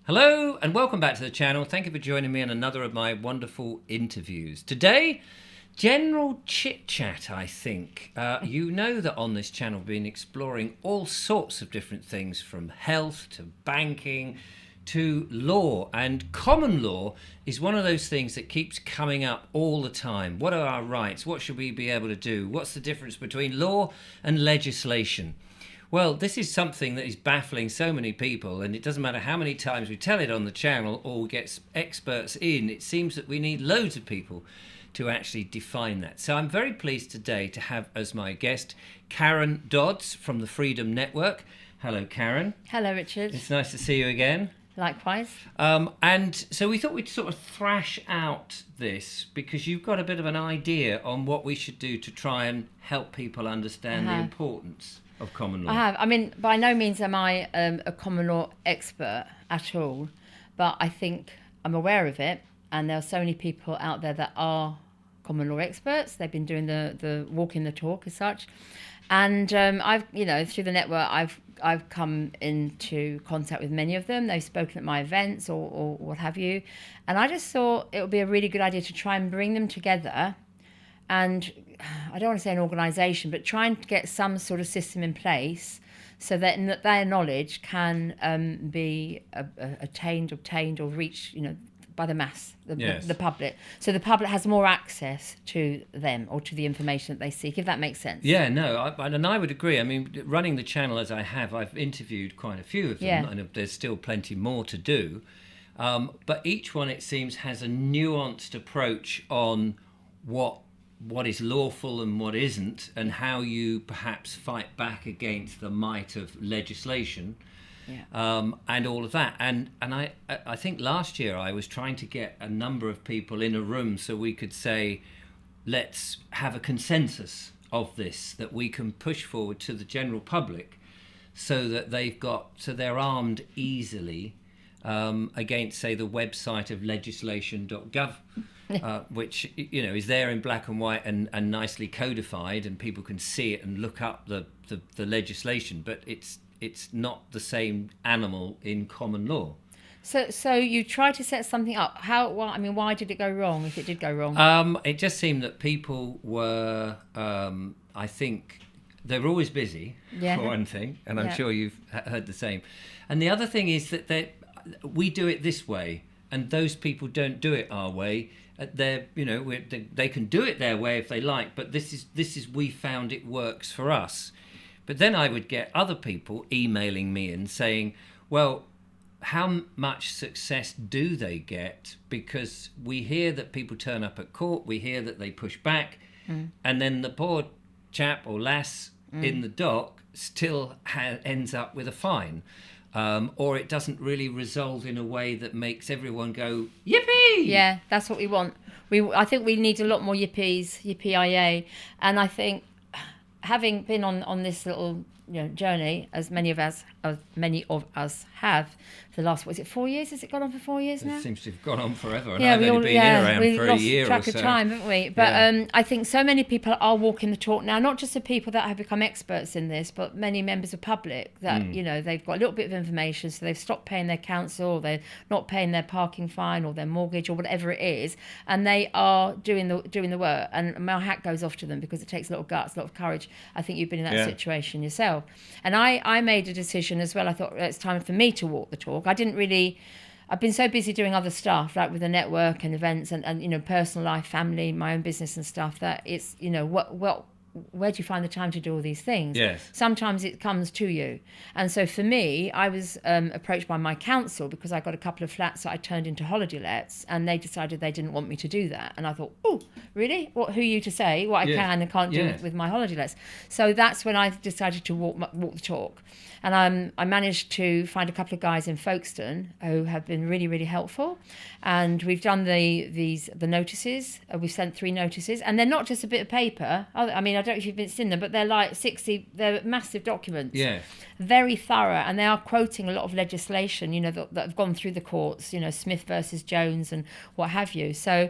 Hello and welcome back to the channel. Thank you for joining me on another of my wonderful interviews. Today, general chit-chat, I think. You know that on this channel we've been exploring all sorts of different things, from health to banking to law. And common law is one of those things that keeps coming up all the time. What are our rights? What should we be able to do? What's the difference between law and legislation? Well, this is something that is baffling so many people, and it doesn't matter how many times we tell it on the channel or we get experts in, it seems that we need loads of people to actually define that. So I'm very pleased today to have as my guest Karen Dodd from the Freedom Network. Hello, Karen. Hello, Richard. It's nice to see you again. Likewise. And so we thought we'd sort of thrash out this because you've got a bit of an idea on what we should do to try and help people understand the importance of common law. I have. I mean, by no means am I a common law expert at all, but I think I'm aware of it, and there are so many people out there that are common law experts. They've been doing the walking the talk as such, and I've, through the network, I've come into contact with many of them. They've spoken at my events or what have you, and I just thought it would be a really good idea to try and bring them together. And I don't want to say an organisation, but trying to get some sort of system in place so that their knowledge can be obtained or reached, by the mass, the public. So the public has more access to them or to the information that they seek, if that makes sense. Yeah, no, I would agree. I mean, running the channel as I have, I've interviewed quite a few of them, and there's still plenty more to do. But each one, it seems, has a nuanced approach on what is lawful and what isn't, and how you perhaps fight back against the might of legislation, and all of that. And I think last year I was trying to get a number of people in a room so we could say, let's have a consensus of this that we can push forward to the general public, so that they're armed easily against, say, the website of legislation.gov. Which is there in black and white and nicely codified, and people can see it and look up the legislation, but it's not the same animal in common law. So you tried to set something up. Why did it go wrong, if it did go wrong? It just seemed that people were, I think, they were always busy, for one thing, and I'm sure you've heard the same. And the other thing is that we do it this way, and those people don't do it our way. They can do it their way if they like, but this is we found it works for us. But then I would get other people emailing me and saying, well, how much success do they get? Because we hear that people turn up at court, we hear that they push back, and then the poor chap or lass in the dock still ends up with a fine. Or it doesn't really resolve in a way that makes everyone go, yippee! Yeah, that's what we want. I think we need a lot more yippies, yippee-yi-yay. And I think, having been on this little journey, as many of us have, for the last, 4 years? Has it gone on for 4 years now? It seems to have gone on forever, and I've only been here around for a year or so. We lost track of time, haven't we? But I think so many people are walking the talk now, not just the people that have become experts in this, but many members of public that, they've got a little bit of information, so they've stopped paying their council, or they're not paying their parking fine or their mortgage or whatever it is, and they are doing the work. And my hat goes off to them, because it takes a lot of guts, a lot of courage. I think you've been in that situation yourself. And I made a decision as well. I thought it's time for me to walk the talk. I've been so busy doing other stuff, like with the network and events and personal life, family, my own business and stuff, that it's, where do you find the time to do all these things? Yes. Sometimes it comes to you. And so for me, I was approached by my council because I got a couple of flats that I turned into holiday lets, and they decided they didn't want me to do that. And I thought, oh, really? Who are you to say what I can and can't do with my holiday lets? So that's when I decided to walk the talk. And I managed to find a couple of guys in Folkestone who have been really, really helpful. And we've done the notices. We've sent 3 notices. And they're not just a bit of paper. I mean, I don't know if you've seen them, but they're like 60, they're massive documents. Yeah. Very thorough. And they are quoting a lot of legislation, that have gone through the courts, Smith versus Jones and what have you. So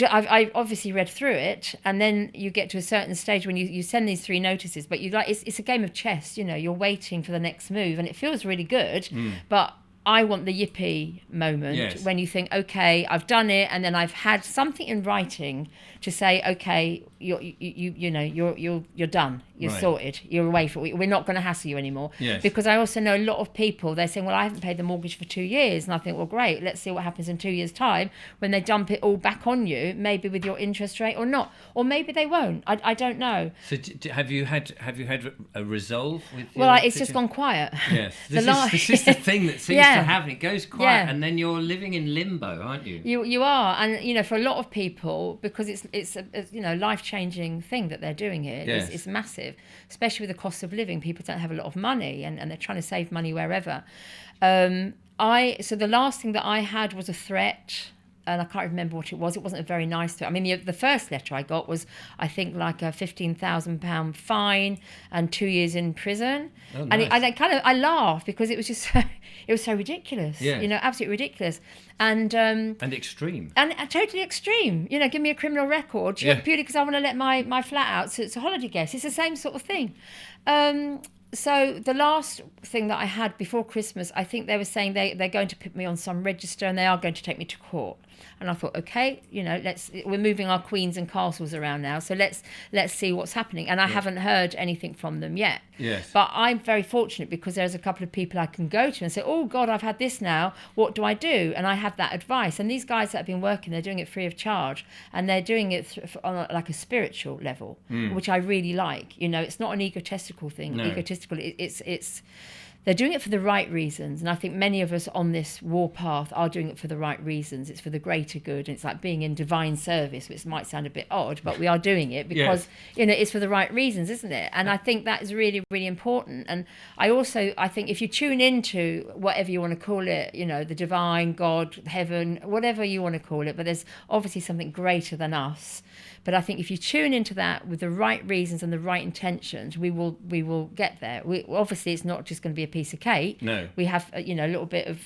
I've obviously read through it, and then you get to a certain stage when you send these 3 notices, but it's a game of chess. You're waiting for the next move, and it feels really good, but I want the yippee moment when you think, okay, I've done it, and then I've had something in writing to say, okay, you're done, you're sorted, you're away for it. We're not going to hassle you anymore. Yes. Because I also know a lot of people, they're saying, well, I haven't paid the mortgage for 2 years, and I think, well, great, let's see what happens in 2 years' time when they dump it all back on you, maybe with your interest rate or not, or maybe they won't. I don't know. So have you had a resolve with? Well, it's just gone quiet. Yes, this is the thing that seems to happen. It goes quiet, and then you're living in limbo, aren't you? You are, and for a lot of people, because it's a life-changing thing that they're doing here. Yes. It's massive, especially with the cost of living. People don't have a lot of money, and they're trying to save money wherever. So the last thing that I had was a threat. And I can't remember what it was. It wasn't a very nice threat. I mean, the first letter I got was, I think, like a £15,000 fine and 2 years in prison. Oh, nice. And I laughed because it was just it was so ridiculous. Yeah. Absolutely ridiculous. And extreme. And totally extreme. Give me a criminal record purely because I want to let my flat out. So it's a holiday guest. It's the same sort of thing. So the last thing that I had before Christmas, I think they were saying they're going to put me on some register and they are going to take me to court. And I thought, okay, we're moving our queens and castles around now, so let's see what's happening. And I haven't heard anything from them yet. Yes. But I'm very fortunate because there's a couple of people I can go to and say, oh God, I've had this now. What do I do? And I have that advice. And these guys that have been working, they're doing it free of charge, and they're doing it on a spiritual level, which I really like. It's not an egotistical thing. No. Egotistical. It's they're doing it for the right reasons, and I think many of us on this war path are doing it for the right reasons. It's for the greater good. It's like being in divine service, which might sound a bit odd, but we are doing it because it's for the right reasons, isn't it? And I think that is really, really important. And I think if you tune into whatever you want to call it, the divine, God, heaven, whatever you want to call it, but there's obviously something greater than us. But I think if you tune into that with the right reasons and the right intentions, we will get there. Obviously, it's not just going to be a piece of cake. No. We have a little bit of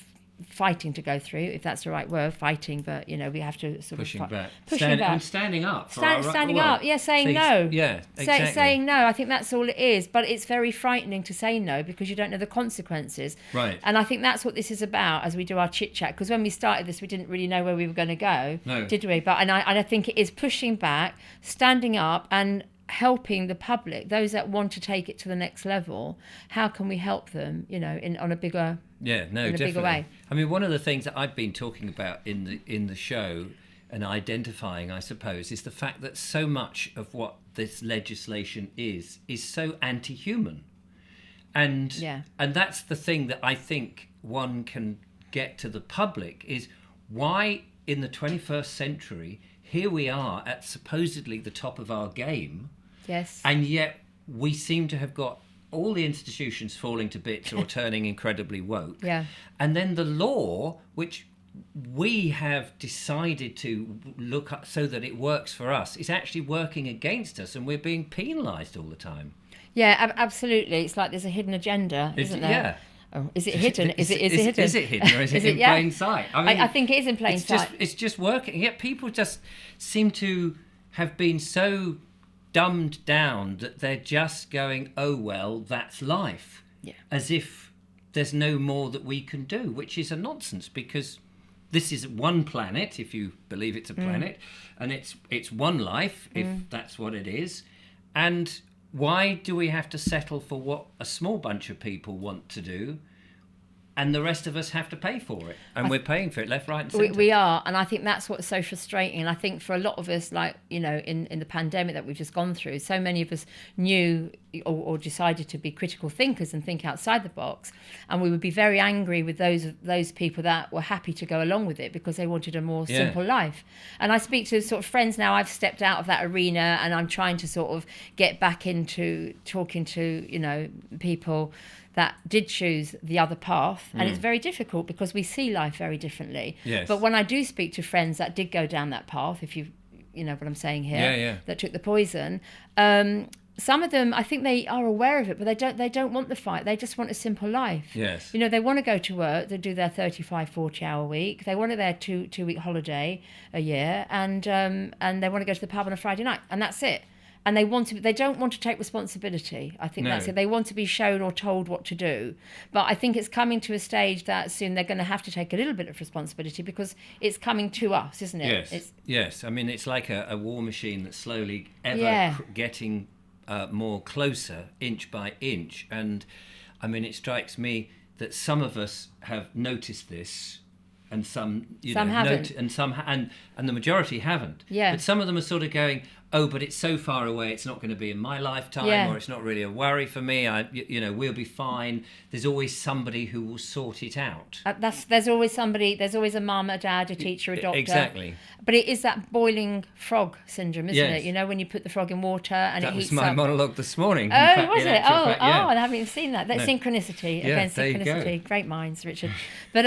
fighting to go through, if that's the right word, fighting. But we have to sort pushing of back. And standing up. Standing up. Yeah, saying no. Yeah, exactly. Saying no. I think that's all it is. But it's very frightening to say no because you don't know the consequences. Right. And I think that's what this is about as we do our chit chat. Because when we started this, we didn't really know where we were going to go, did we? But I think it is pushing back, standing up, and helping the public, those that want to take it to the next level. How can we help them? On a bigger. Yeah, no, in a definitely. bigger way. I mean, one of the things that I've been talking about in the show and identifying, I suppose, is the fact that so much of what this legislation is so anti-human, and that's the thing that I think one can get to the public is why in the 21st century here we are at supposedly the top of our game, and yet we seem to have got all the institutions falling to bits or turning incredibly woke. Yeah. And then the law, which we have decided to look at so that it works for us, is actually working against us, and we're being penalised all the time. Yeah, absolutely. It's like there's a hidden agenda, isn't there? Yeah. Oh, is it hidden? Is it hidden? Is it hidden or is it in plain sight? I mean, I think it is in plain sight. It's just working. Yet people just seem to have been so dumbed down that they're just going, oh, well, that's life. Yeah. As if there's no more that we can do, which is a nonsense because this is one planet, if you believe it's a planet, and it's one life, if that's what it is. And why do we have to settle for what a small bunch of people want to do and the rest of us have to pay for it? And we're paying for it left, right and centre. We are. And I think that's what's so frustrating. And I think for a lot of us, like, in the pandemic that we've just gone through, so many of us knew or decided to be critical thinkers and think outside the box. And we would be very angry with those people that were happy to go along with it because they wanted a more simple life. And I speak to sort of friends now. I've stepped out of that arena and I'm trying to sort of get back into talking to, people that did choose the other path. And it's very difficult because we see life very differently. Yes. But when I do speak to friends that did go down that path, if you know what I'm saying here, that took the poison, some of them, I think they are aware of it, but they don't want the fight. They just want a simple life. Yes. They want to go to work, they do their 35, 40-hour week. They want their two-week holiday a year, and they want to go to the pub on a Friday night, and that's it. and they don't want to take responsibility. I think that's it. They want to be shown or told what to do. But I think it's coming to a stage that soon they're going to have to take a little bit of responsibility, because it's coming to us, isn't it? Yes. I mean, it's like a war machine that's slowly getting more closer, inch by inch. And I mean, it strikes me that some of us have noticed this, and some haven't, and the majority haven't. Yeah. But some of them are sort of going, oh, but it's so far away, it's not going to be in my lifetime, or it's not really a worry for me. We'll be fine. There's always somebody who will sort it out. There's always somebody. There's always a mum, a dad, a teacher, a doctor. Exactly. But it is that boiling frog syndrome, isn't it? You know, when you put the frog in water and it heats up. That was my monologue this morning. Oh, was it? I haven't even seen that. That's synchronicity. Yeah, Again, synchronicity. there you go. Great minds, Richard. But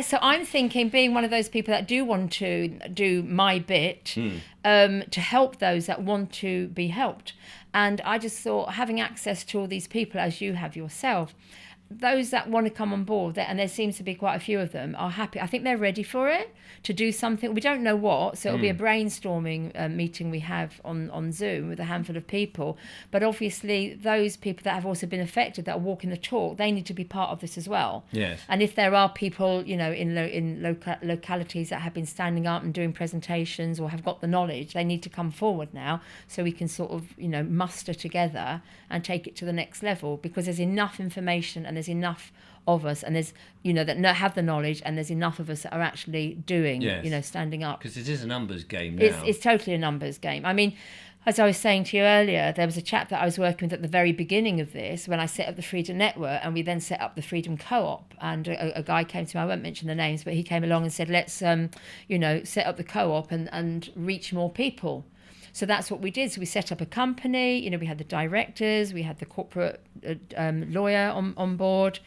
so I'm thinking, being one of those people that do want to do my bit to help those that want to be helped. And I just thought, having access to all these people as you have yourself, those that want to come on board, and there seems to be quite a few of them, are happy. I think they're ready for it, to do something. We don't know what, so it'll be a brainstorming meeting we have on Zoom with a handful of people. But obviously, those people that have also been affected, that are walking the talk, they need to be part of this as well. Yes. And if there are people, in localities that have been standing up and doing presentations or have got the knowledge, they need to come forward now, so we can sort of, muster together and take it to the next level, because there's enough information and there's enough of us, and there's that have the knowledge, and there's enough of us that are actually doing standing up, because it is a numbers game now. It's totally a numbers game. I mean, as I was saying to you earlier, there was a chap that I was working with at the very beginning of this, when I set up the Freedom Network, and we then set up the Freedom Co-op, and a guy came to me, I won't mention the names, but he came along and said, let's set up the co-op and reach more people. So that's what we did. So we set up a company, we had the directors, we had the corporate lawyer on board.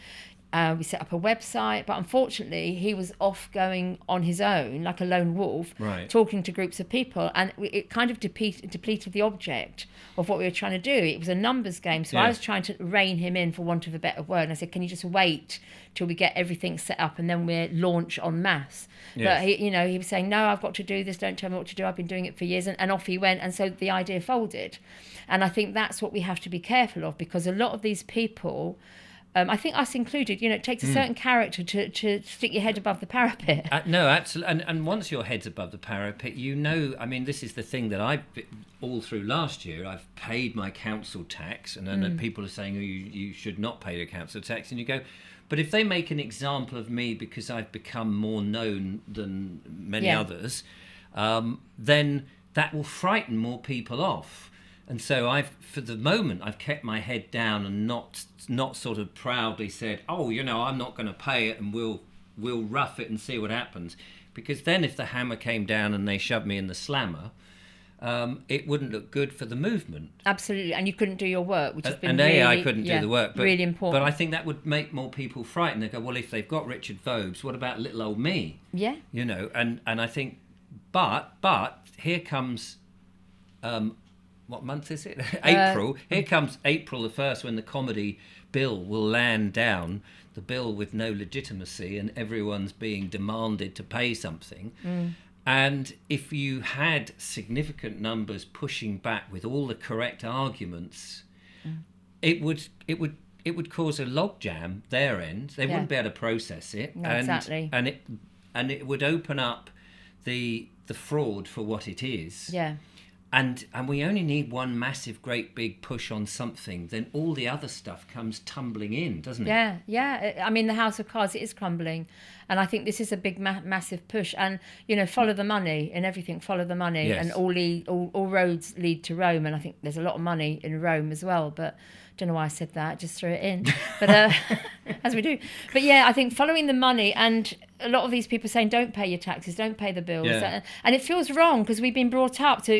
We set up a website, but unfortunately he was off going on his own like a lone wolf, talking to groups of people, and it kind of depleted the object of what we were trying to do. It was a numbers game, so I was trying to rein him in, for want of a better word, and I said, can you just wait till we get everything set up and then we'll launch en masse? But he was saying, no, I've got to do this, don't tell me what to do, I've been doing it for years, and off he went, and so the idea folded. And I think that's what we have to be careful of, because a lot of these people, I think us included, it takes a certain character to stick your head above the parapet. No, absolutely. And once your head's above the parapet, I mean, this is the thing that all through last year, I've paid my council tax, and then people are saying, oh, you should not pay your council tax, and you go, but if they make an example of me because I've become more known than many others, then that will frighten more people off. And so for the moment, I've kept my head down and not sort of proudly said, oh, I'm not going to pay it, and we'll rough it and see what happens. Because then if the hammer came down and they shoved me in the slammer, it wouldn't look good for the movement. Absolutely, and you couldn't do your work, which has been I couldn't do the work. But, really important. But I think that would make more people frightened. They go, well, if they've got Richard Vobes, what about little old me? Yeah. And I think, but here comes... what month is it? April. Here comes April the 1st, when the comedy bill will land down, the bill with no legitimacy, and everyone's being demanded to pay something. And if you had significant numbers pushing back with all the correct arguments, it would cause a logjam their end. They wouldn't be able to process it. No, exactly. And it would open up the fraud for what it is. Yeah. And we only need one massive, great big push on something, then all the other stuff comes tumbling in, doesn't it? Yeah. I mean, the house of cards, it is crumbling. And I think this is a big, massive push. And, follow the money in everything, follow the money. Yes. And all roads lead to Rome. And I think there's a lot of money in Rome as well. But don't know why I said that, just threw it in. But as we do. But yeah, I think following the money, and a lot of these people saying, don't pay your taxes, don't pay the bills. Yeah. And it feels wrong, because we've been brought up to,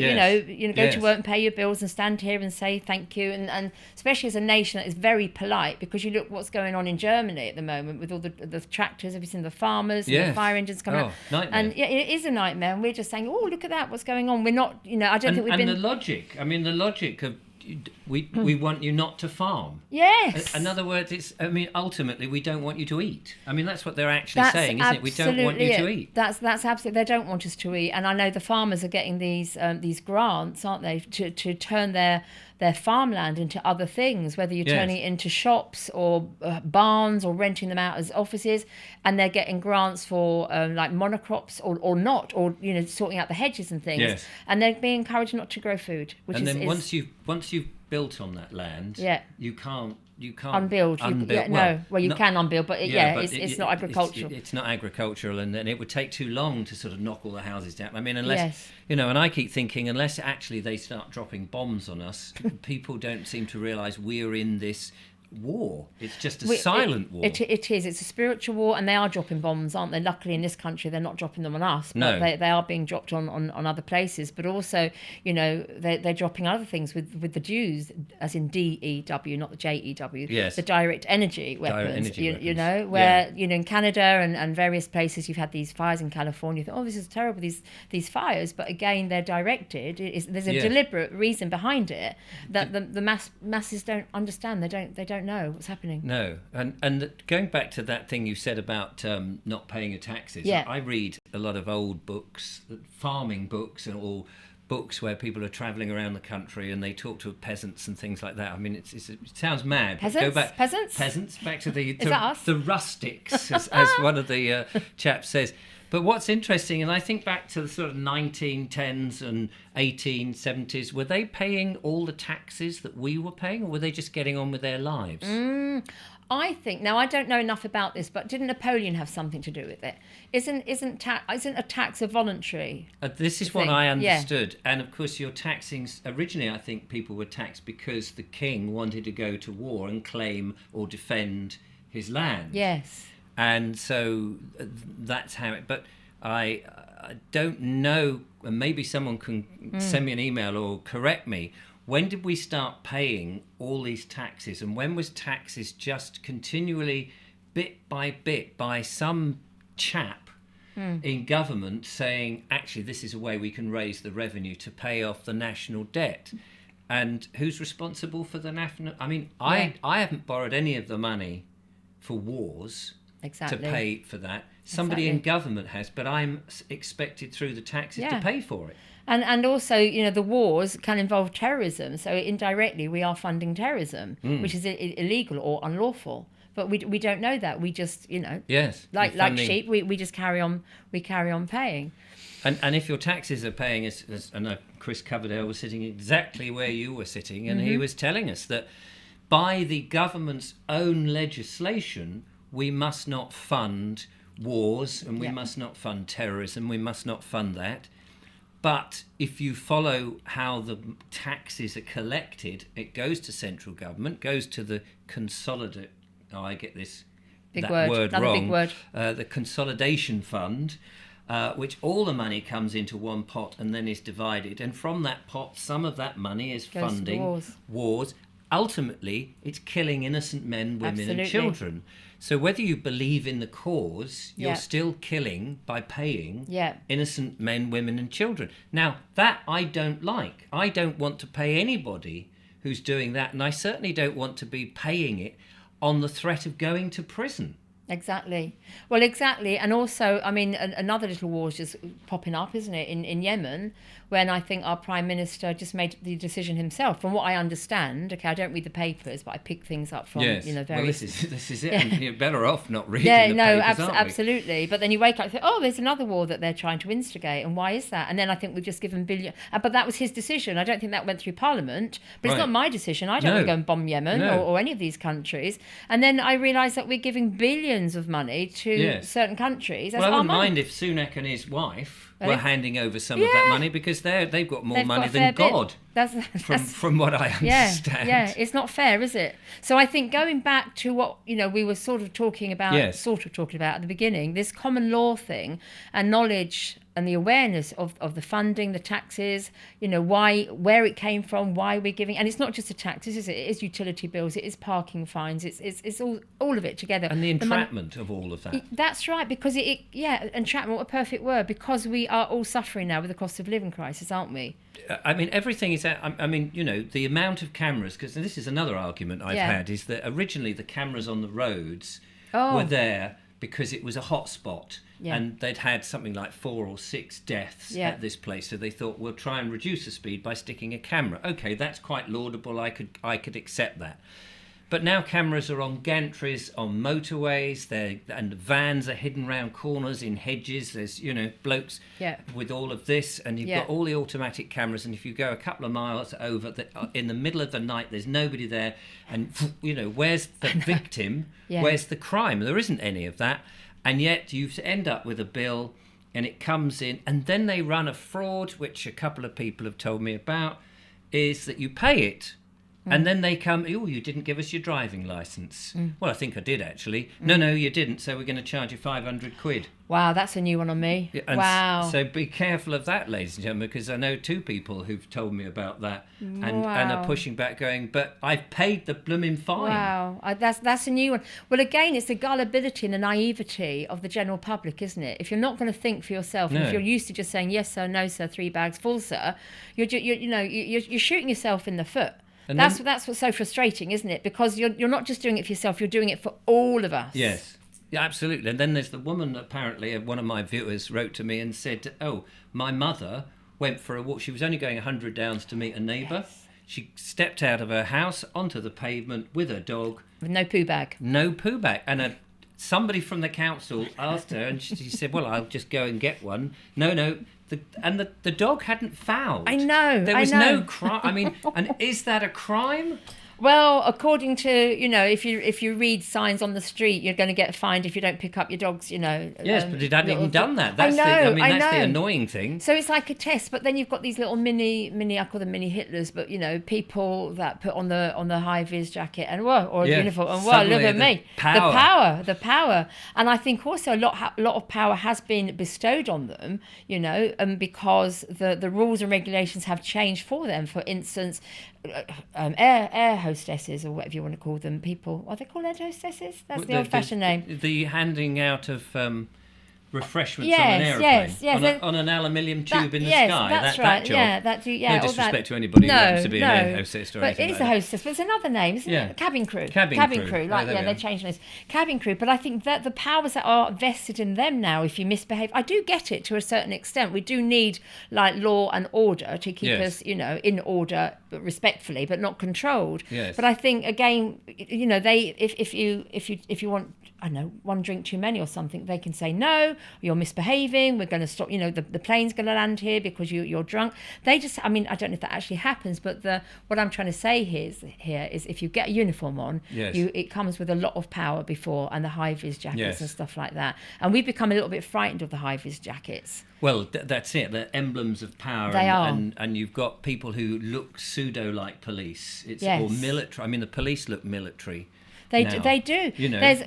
go to work and pay your bills and stand here and say thank you. And especially as a nation that is very polite, because you look what's going on in Germany at the moment with all the tractors, have you seen the farmers and the fire engines coming out? Nightmare. And it is a nightmare. And we're just saying, oh, look at that, what's going on. We're not, I don't think we've been... And the logic of we want you not to farm. Yes. In other words, ultimately, we don't want you to eat. I mean, that's what they're actually saying, isn't it? We don't want you to eat. That's absolutely. They don't want us to eat. And I know the farmers are getting these grants, aren't they, to turn their farmland into other things, whether you're turning it into shops or barns or renting them out as offices, and they're getting grants for like monocrops or not, or sorting out the hedges and things. Yes. And they're being encouraged not to grow food. Once you've built on that land, you can't unbuild. You can unbuild, but it's not agricultural. It's not agricultural, and then it would take too long to sort of knock all the houses down. I mean, unless and I keep thinking, unless actually they start dropping bombs on us, people don't seem to realise we're in this war. It's just a silent war. It is. It's a spiritual war, and they are dropping bombs, aren't they? Luckily, in this country, they're not dropping them on us. But they are being dropped on other places. But also, they're dropping other things with the Jews, as in DEW, not the JEW. Yes. The direct energy weapons. Where in Canada and various places, you've had these fires in California. You think, oh, this is terrible. These fires, but again, they're directed. There's a deliberate reason behind it that the masses don't understand. They don't know what's happening. No, and going back to that thing you said about not paying your taxes. Yeah. I read a lot of old books, farming books, or books where people are travelling around the country and they talk to peasants and things like that. I mean, it sounds mad. Peasants? Go back, Peasants back to the rustics, as one of the chaps says. But what's interesting, and I think back to the sort of 1910s and 1870s, were they paying all the taxes that we were paying, or were they just getting on with their lives? I think, now I don't know enough about this, but didn't Napoleon have something to do with it? Isn't a tax a voluntary this is thing? What I understood. Yeah. And of course you're taxing, originally I think people were taxed because the king wanted to go to war and claim or defend his land. Yes. And so that's how it... But I don't know, and maybe someone can send me an email or correct me, when did we start paying all these taxes? And when was taxes just continually, bit by some chap in government saying, actually, this is a way we can raise the revenue to pay off the national debt? And who's responsible for the national... I mean, I haven't borrowed any of the money for wars... Exactly. To pay for that. Somebody in government has, but I'm expected through the taxes to pay for it. And also, the wars can involve terrorism. So indirectly, we are funding terrorism, which is illegal or unlawful. But we don't know that. We just, yes, like sheep, we just carry on paying. And if your taxes are paying, as I know Chris Coverdale was sitting exactly where you were sitting, and he was telling us that by the government's own legislation, we must not fund wars, and we must not fund terrorism. We must not fund that. But if you follow how the taxes are collected, it goes to central government, goes to the consolidate. Oh, I get this word wrong. Big word. The consolidation fund, which all the money comes into one pot and then is divided. And from that pot, some of that money is funding wars. Ultimately, it's killing innocent men, women, and children. So whether you believe in the cause, you're still killing by paying innocent men, women, and children. Now, that I don't like. I don't want to pay anybody who's doing that, and I certainly don't want to be paying it on the threat of going to prison. Exactly. Well, exactly. And also, I mean, another little war is just popping up, isn't it, in Yemen, when I think our Prime Minister just made the decision himself. From what I understand, I don't read the papers, but I pick things up from, various... Well, this is it. And you're better off not reading the papers, aren't we? Absolutely. But then you wake up and think, oh, there's another war that they're trying to instigate, and why is that? And then I think we've just given billion... but that was his decision. I don't think that went through Parliament, but it's not my decision. I don't want to go and bomb Yemen or any of these countries. And then I realised that we're giving billions of money to certain countries. Well, I wouldn't mind if Sunak and his wife were handing over some of that money, because they've got more money than God. From what I understand. Yeah, it's not fair, is it? So I think going back to what we were sort of talking about at the beginning, this common law thing and knowledge and the awareness of the funding, the taxes, where it came from, why we're giving, and it's not just the taxes, is it? It is utility bills, it is parking fines, it's all of it together. And the entrapment of all of that. That's right, because entrapment, what a perfect word, because we are all suffering now with the cost of living crisis, aren't we? I mean, everything is. I mean, the amount of cameras. Because this is another argument I've had, is that originally the cameras on the roads were there because it was a hot spot, and they'd had something like 4 or 6 deaths at this place. So they thought, we'll try and reduce the speed by sticking a camera. Okay, that's quite laudable. I could accept that. But now cameras are on gantries, on motorways, and vans are hidden round corners in hedges. There's, blokes with all of this, and you've got all the automatic cameras. And if you go a couple of miles over, in the middle of the night, there's nobody there. And, where's the victim? Where's the crime? There isn't any of that. And yet you end up with a bill, and it comes in. And then they run a fraud, which a couple of people have told me about, is that you pay it. And then they come, oh, you didn't give us your driving licence. Well, I think I did, actually. No, you didn't, so we're going to charge you 500 quid. Wow, that's a new one on me. Wow. So be careful of that, ladies and gentlemen, because I know 2 people who've told me about that and are pushing back, going, but I've paid the blooming fine. Wow, that's a new one. Well, again, it's the gullibility and the naivety of the general public, isn't it? If you're not going to think for yourself, and if you're used to just saying, yes, sir, no, sir, 3 bags full, sir, you're shooting yourself in the foot. And that's what's so frustrating, isn't it? Because you're not just doing it for yourself, you're doing it for all of us. Yes, yeah, absolutely. And then there's the woman, apparently, one of my viewers wrote to me and said, oh, my mother went for a walk. She was only going 100 downs to meet a neighbour. Yes. She stepped out of her house onto the pavement with her dog. With no poo bag. No poo bag. And somebody from the council asked her, and she said, well, I'll just go and get one. No. The dog hadn't fouled. I know. There was no crime. I mean, and is that a crime? Well, according to, if you read signs on the street, you're going to get fined if you don't pick up your dog's, Yes, but it hadn't even done that. That's that's the annoying thing. So it's like a test, but then you've got these little mini, I call them mini Hitlers, but, people that put on the high-vis jacket and, or a uniform, and, look at me. The power. And I think also a lot of power has been bestowed on them, because the rules and regulations have changed for them. For instance, air hostesses, or whatever you want to call them, people, are they called air hostesses? That's the old-fashioned name. The handing out of refreshments on an aeroplane, on an aluminium tube in the sky. That's right. Job. No disrespect to anybody who happens to be an air hostess or anything. But it is a hostess, but it's another name, isn't it? Cabin crew. Cabin crew. They changed this. Cabin crew. But I think that the powers that are vested in them now, if you misbehave, I do get it to a certain extent. We do need law and order to keep us, in order, but respectfully, but not controlled. Yes. But I think again, they if you want, I don't know, 1 drink too many or something, they can say, no, you're misbehaving, we're going to stop, the plane's going to land here because you're drunk. They just, I don't know if that actually happens, but what I'm trying to say here is if you get a uniform on, it comes with a lot of power before, and the high-vis jackets and stuff like that. And we've become a little bit frightened of the high-vis jackets. Well, that's it. They're emblems of power. They are. And you've got people who look pseudo-like police. Or military. The police look military. They do.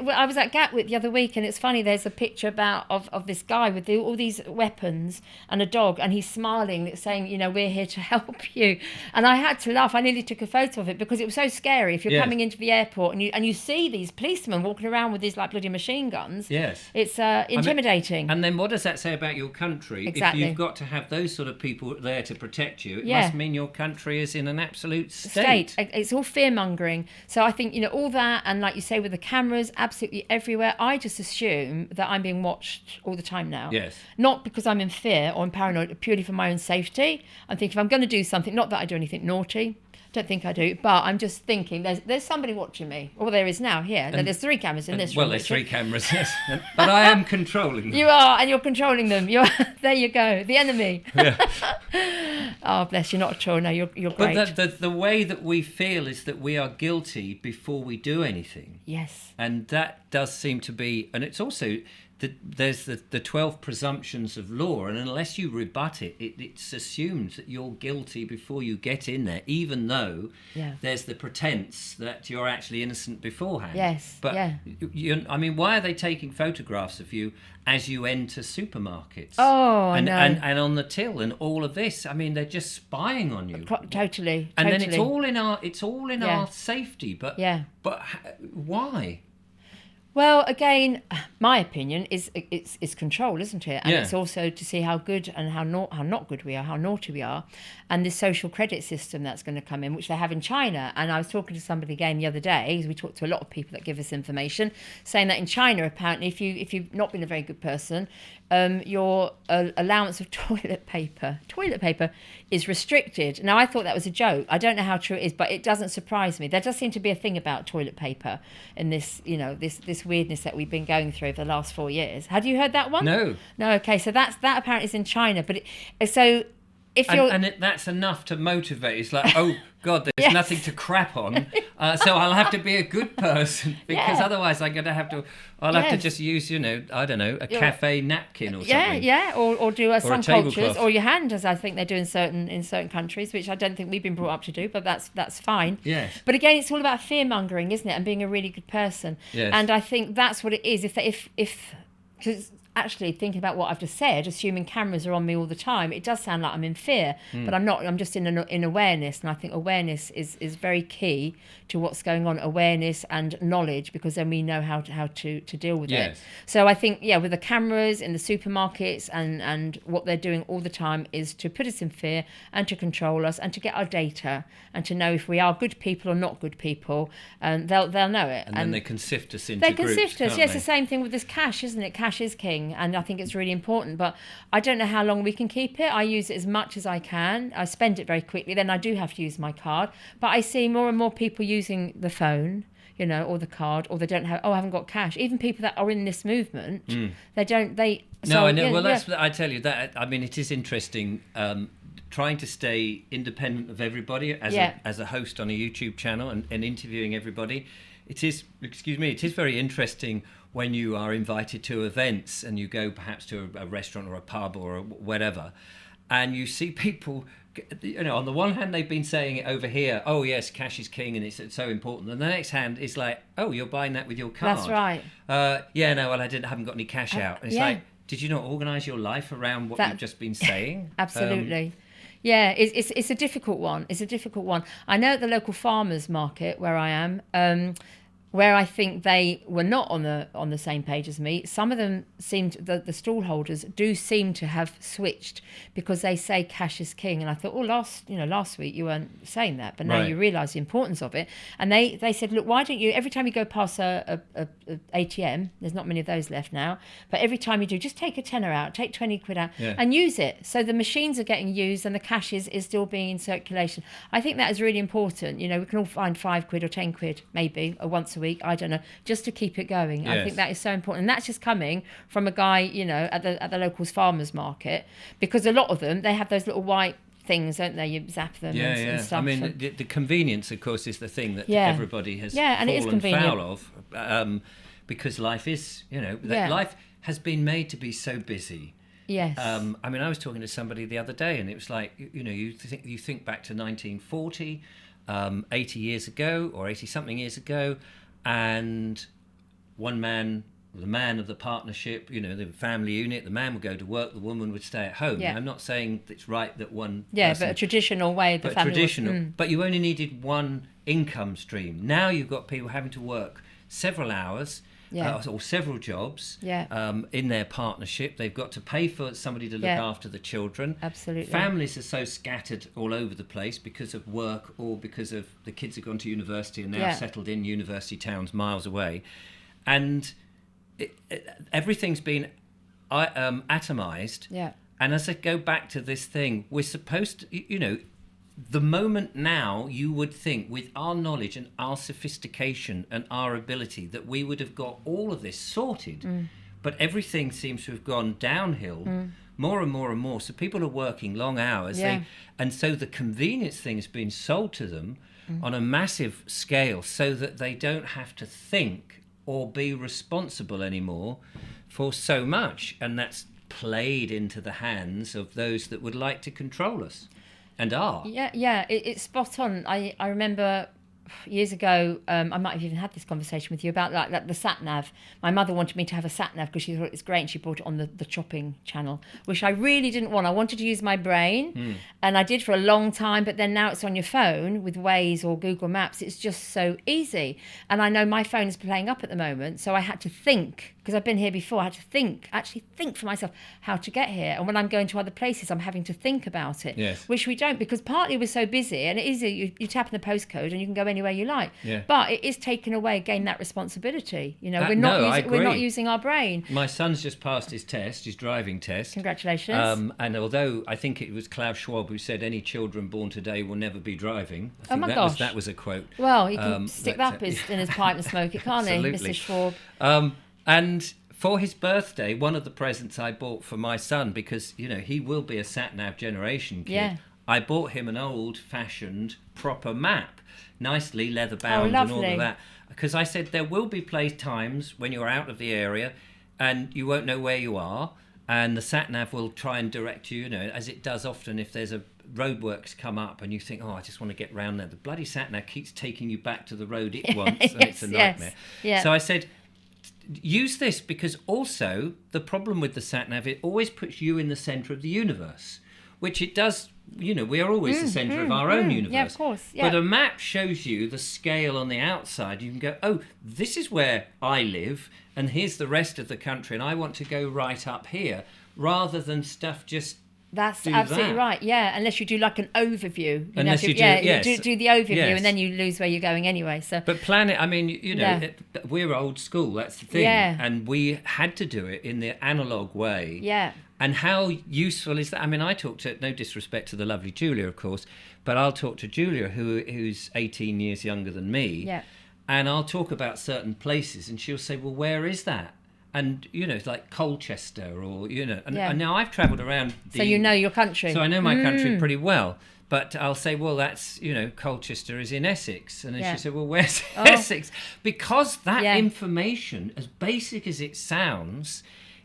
I was at Gatwick the other week, and it's funny. There's a picture of this guy with all these weapons and a dog, and he's smiling, saying, we're here to help you. And I had to laugh. I nearly took a photo of it because it was so scary. If you're coming into the airport and you see these policemen walking around with these bloody machine guns, it's intimidating. And then what does that say about your country? Exactly. If you've got to have those sort of people there to protect you, it must mean your country is in an absolute state. It's all fear-mongering. So I think, all that. And like you say, with the cameras absolutely everywhere, I just assume that I'm being watched all the time now. Yes. Not because I'm in fear or I'm paranoid, purely for my own safety. I'm thinking if I'm going to do something, not that I do anything naughty, don't think I do, but I'm just thinking there's somebody watching me. Or there is now here. And there's 3 cameras in this room. Well, there's 3 cameras, yes. But I am controlling them. You are, and you're controlling them. There you go, the enemy. Yeah. Oh, bless you, not at all. No, you're great. But the way that we feel is that we are guilty before we do anything. Yes. And that does seem to be, and it's also there's the 12 presumptions of law, and unless you rebut it, it's assumed that you're guilty before you get in there, even though there's the pretense that you're actually innocent beforehand. Yes. But I mean, why are they taking photographs of you as you enter supermarkets? Oh, I and, know. And on the till and all of this. I mean, they're just spying on you. Totally. And then it's all in our safety. But why? Well, again, my opinion is it's control, isn't it? And it's also to see how good and how not good we are, how naughty we are, and this social credit system that's going to come in, which they have in China. And I was talking to somebody again the other day, because we talked to a lot of people that give us information, saying that in China, apparently, if you've not been a very good person, your allowance of toilet paper is restricted. Now, I thought that was a joke. I don't know how true it is, but it doesn't surprise me. There does seem to be a thing about toilet paper in this, this weirdness that we've been going through over the last 4 years. Had you heard that one? No. Okay, so that apparently is in China, but if you're... that's enough to motivate. It's like, oh God, there's nothing to crap on, so I'll have to be a good person, because otherwise I'll have to just use, I don't know, a cafe napkin or something. Or do some cultures, tablecloth. or your hand, as I think they do in certain countries, which I don't think we've been brought up to do, but that's fine. Yes. But again, it's all about fear mongering, isn't it, and being a really good person. Yes. And I think that's what it is. Because actually thinking about what I've just said, assuming cameras are on me all the time, it does sound like I'm in fear, but I'm not. I'm just in awareness, and I think awareness is very key to what's going on. Awareness and knowledge, because then we know how to deal with it. So I think with the cameras in the supermarkets and what they're doing all the time is to put us in fear and to control us and to get our data and to know if we are good people or not good people, and they'll know it. And then they can sift us into groups. They can sift us. Yes, it's the same thing with this cash, isn't it? Cash is king. And I think it's really important, but I don't know how long we can keep it. I use it as much as I can. I spend it very quickly. Then I do have to use my card. But I see more and more people using the phone, or the card, or they don't have, I haven't got cash. Even people that are in this movement, they don't, they... No, I know. Well, I tell you that, I mean, it is interesting trying to stay independent of everybody as a host on a YouTube channel and interviewing everybody. It is very interesting when you are invited to events and you go perhaps to a restaurant or a pub or whatever, and you see people, on the one hand they've been saying it over here, oh yes, cash is king and it's so important, and the next hand is like, oh, you're buying that with your card. That's right. I haven't got any cash out. And it's like, did you not organise your life around what you've just been saying? Absolutely. It's a difficult one. I know at the local farmers market where I am, where I think they were not on the same page as me. Some of them seemed, the stall holders do seem to have switched, because they say cash is king. And I thought, last week you weren't saying that, but now you realise the importance of it. And they said, look, why don't you, every time you go past a ATM, there's not many of those left now, but every time you do, just take a tenner out, take 20 quid out and use it. So the machines are getting used and the cash is still being in circulation. I think that is really important. We can all find 5 quid or 10 quid maybe, or once a week, I don't know, just to keep it going. I think that is so important, and that's just coming from a guy at the locals farmers market, because a lot of them, they have those little white things, don't they? You zap them and stuff. I mean, the convenience, of course, is the thing that everybody has and it is convenient. Foul of, because life is, life has been made to be so busy. Yes. I mean, I was talking to somebody the other day, and it was like, you think back to 1940, 80 years ago, or 80-something years ago, and one man, the man of the partnership, the family unit, the man would go to work, the woman would stay at home. Now, I'm not saying it's right that one person, but a traditional way the family traditional, but you only needed one income stream. Now you've got people having to work several hours, or several jobs in their partnership. They've got to pay for somebody to look after the children. Absolutely. Families are so scattered all over the place because of work, or because of the kids have gone to university and now settled in university towns miles away. And everything's been atomized. Yeah. And as I go back to this thing, we're supposed to, the moment now, you would think, with our knowledge and our sophistication and our ability, that we would have got all of this sorted. But everything seems to have gone downhill more and more and more. So people are working long hours. And so the convenience thing has been sold to them on a massive scale, so that they don't have to think or be responsible anymore for so much, and that's played into the hands of those that would like to control us, and are. It's spot on. I remember years ago, I might have even had this conversation with you about like the sat nav. My mother wanted me to have a sat nav because she thought it was great, and she bought it on the chopping channel, which I really didn't want. I wanted to use my brain, and I did for a long time. But then now it's on your phone with Waze or Google Maps. It's just so easy, and I know my phone is playing up at the moment, so I had to think. Because I've been here before, I had to actually think for myself how to get here. And when I'm going to other places, I'm having to think about it, yes. which we don't, because partly we're so busy, and it is you tap in the postcode and you can go anywhere you like. Yeah. But it is taken away again that responsibility. You know, I we're not using our brain. My son's just passed his test, his driving test. Congratulations. And although I think it was Klaus Schwab who said any children born today will never be driving. I think that was a quote. Well, he can stick that in his pipe and smoke it, can't he, Mr. Schwab? And for his birthday, one of the presents I bought for my son, because, you know, he will be a sat-nav generation kid, yeah. I bought him an old-fashioned proper map, nicely leather-bound and all of that. Because I said there will be times when you're out of the area and you won't know where you are, and the sat-nav will try and direct you, you know, as it does often if there's a roadworks come up and you think, I just want to get round there. The bloody sat-nav keeps taking you back to the road it wants, and it's a nightmare. Yeah. So I said, use this, because also the problem with the sat-nav, it always puts you in the centre of the universe, which it does. You know, we are always the centre of our own universe. Yeah, of course. Yeah. But a map shows you the scale on the outside. You can go, this is where I live, and here's the rest of the country, and I want to go right up here, rather than stuff just. That's absolutely right. Yeah, unless you do like an overview. You do the overview, yes. and then you lose where you're going anyway. So, but plan it. I mean, you know, we're old school. That's the thing. Yeah. And we had to do it in the analog way. Yeah. And how useful is that? I mean, I talk to, no disrespect to the lovely Julia, of course, but I'll talk to Julia, who's 18 years younger than me. Yeah. And I'll talk about certain places, and she'll say, well, where is that? And, you know, it's like Colchester or, you know, and now I've travelled around. So you know your country. So I know my country pretty well. But I'll say, well, that's, you know, Colchester is in Essex. And then she said, well, where's Essex? Because that information, as basic as it sounds,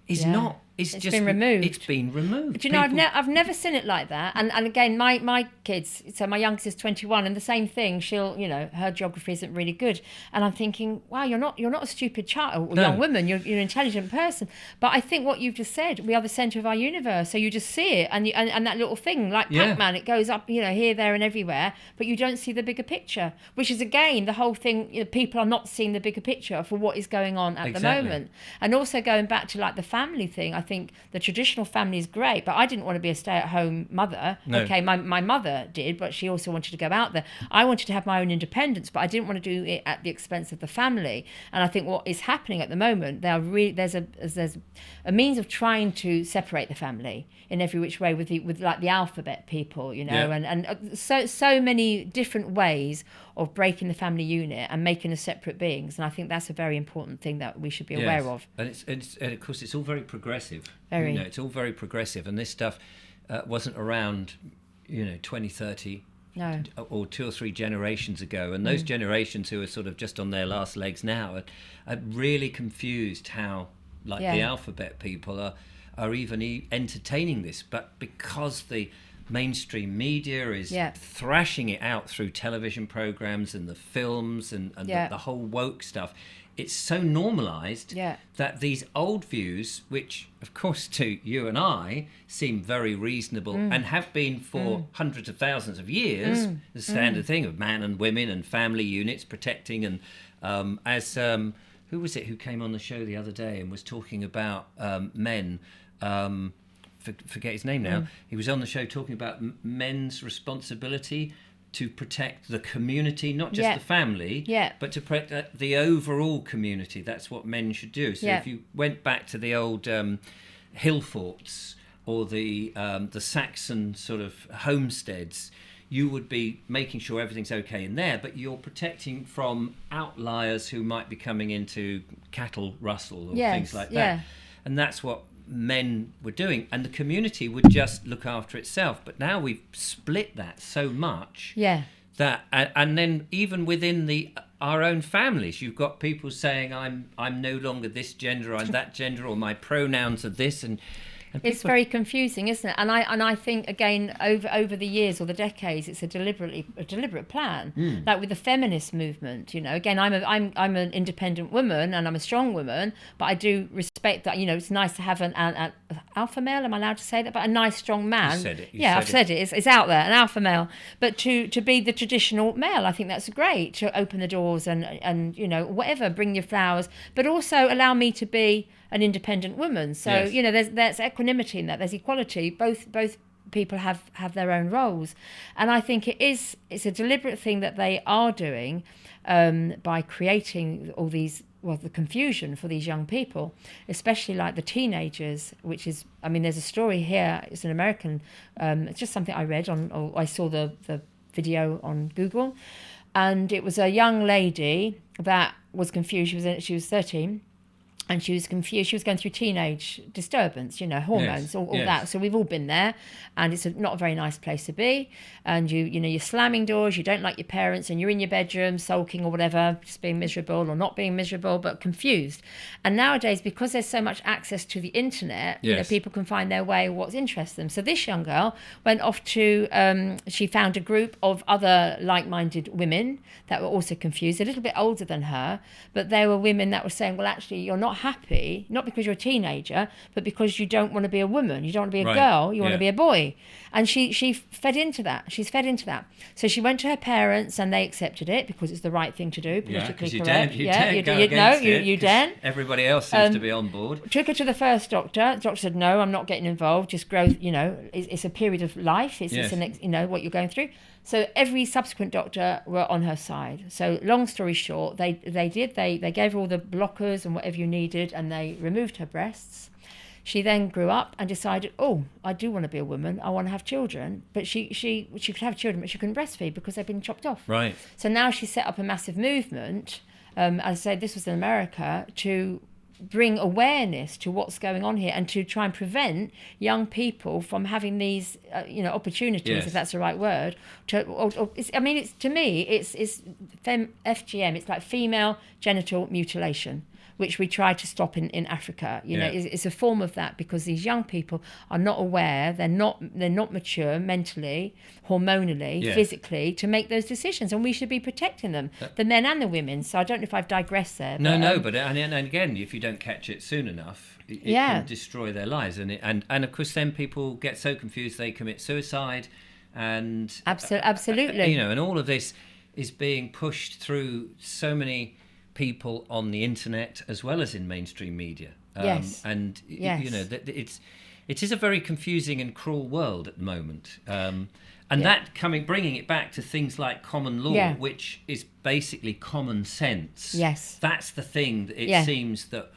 is not. It's just been removed. It's been removed. But you know, I've never seen it like that. And again, my kids. So my youngest is 21, and the same thing. She'll, you know, her geography isn't really good, and I'm thinking, wow, you're not a stupid child or young woman. You're an intelligent person. But I think what you've just said, we are the centre of our universe. So you just see it, and that little thing like Pac-Man, it goes up, you know, here, there, and everywhere. But you don't see the bigger picture, which is again the whole thing. You know, people are not seeing the bigger picture for what is going on at the moment. And also going back to like the family thing, I think the traditional family is great, but I didn't want to be a stay-at-home mother. No. Okay, my mother did, but she also wanted to go out there. I wanted to have my own independence, but I didn't want to do it at the expense of the family. And I think what is happening at the moment, there's a means of trying to separate the family in every which way with like the alphabet people, you know, and so many different ways of breaking the family unit and making us separate beings. And I think that's a very important thing that we should be aware of. And and of course it's all very progressive. Very. You know, it's all very progressive, and this stuff wasn't around, you know, 20, 30 or 2 or 3 generations ago. And those generations who are sort of just on their last legs now are really confused how, like the alphabet people are even entertaining this. But because the mainstream media is thrashing it out through television programs and the films and the whole woke stuff, it's so normalized that these old views, which of course to you and I seem very reasonable and have been for hundreds of thousands of years, the standard thing of man and women and family units protecting, and who was it who came on the show the other day and was talking about men, forget his name now. He was on the show talking about men's responsibility to protect the community, not just the family, but to protect the overall community. That's what men should do. So if you went back to the old hill forts or the Saxon sort of homesteads, you would be making sure everything's okay in there, but you're protecting from outliers who might be coming into cattle rustle or things like that. And that's what men were doing, and the community would just look after itself. But now we've split that so much that and then even within the our own families. You've got people saying, I'm no longer this gender, I'm that gender, or my pronouns are this, and it's very confusing, isn't it? And I think, again, over the years or the decades, it's a deliberate plan. Like with the feminist movement, again, I'm an independent woman and I'm a strong woman, but I do respect that. It's nice to have an alpha male. Am I allowed to say that? But a nice, strong man. You said it. I've said it. It's out there, an alpha male. But to be the traditional male, I think that's great. To open the doors and whatever, bring your flowers, but also allow me to be an independent woman. So yes. there's equanimity in that. There's equality. Both people have their own roles, and I think it's a deliberate thing that they are doing by creating all these the confusion for these young people, especially like the teenagers. Which is, there's a story here. It's an American. It's just something I read or I saw the video on Google, and it was a young lady that was confused. She was 13. And she was confused. She was going through teenage disturbance, hormones, yes. all that. So we've all been there, and it's not a very nice place to be. And you're slamming doors. You don't like your parents, and you're in your bedroom sulking or whatever, just being miserable or not being miserable, but confused. And nowadays, because there's so much access to the internet, yes. People can find their way, what interests them. So this young girl went off to. She found a group of other like-minded women that were also confused, a little bit older than her, but they were women that were saying, well, actually, you're not happy, not because you're a teenager, but because you don't want to be a woman, you don't want to be a girl, you want to be a boy. And she fed into that. She's fed into that. So she went to her parents, and they accepted it because it's the right thing to do, politically correct. You daren't. Everybody else seems to be on board. Took her to the first doctor. The doctor said, no, I'm not getting involved. Just growth. It's a period of life. It's the next, what you're going through. So every subsequent doctor were on her side. So long story short, they gave her all the blockers and whatever you needed, and they removed her breasts. She then grew up and decided, I do want to be a woman. I want to have children. But she could have children, but she couldn't breastfeed because they've been chopped off. Right. So now she set up a massive movement. As I said, this was in America, to bring awareness to what's going on here and to try and prevent young people from having these opportunities, if that's the right word, it's to me it's FGM. It's like female genital mutilation, which we try to stop in Africa. It's a form of that, because these young people are not aware, they're not mature mentally, hormonally, physically, to make those decisions, and we should be protecting them, the men and the women. So I don't know if I've digressed there. But again, if you don't catch it soon enough, it can destroy their lives, and of course then people get so confused they commit suicide, and absolutely, and all of this is being pushed through so many people on the internet as well as in mainstream media. And it is a very confusing and cruel world at the moment. Bringing it back to things like common law, which is basically common sense. Yes. That's the thing that it seems that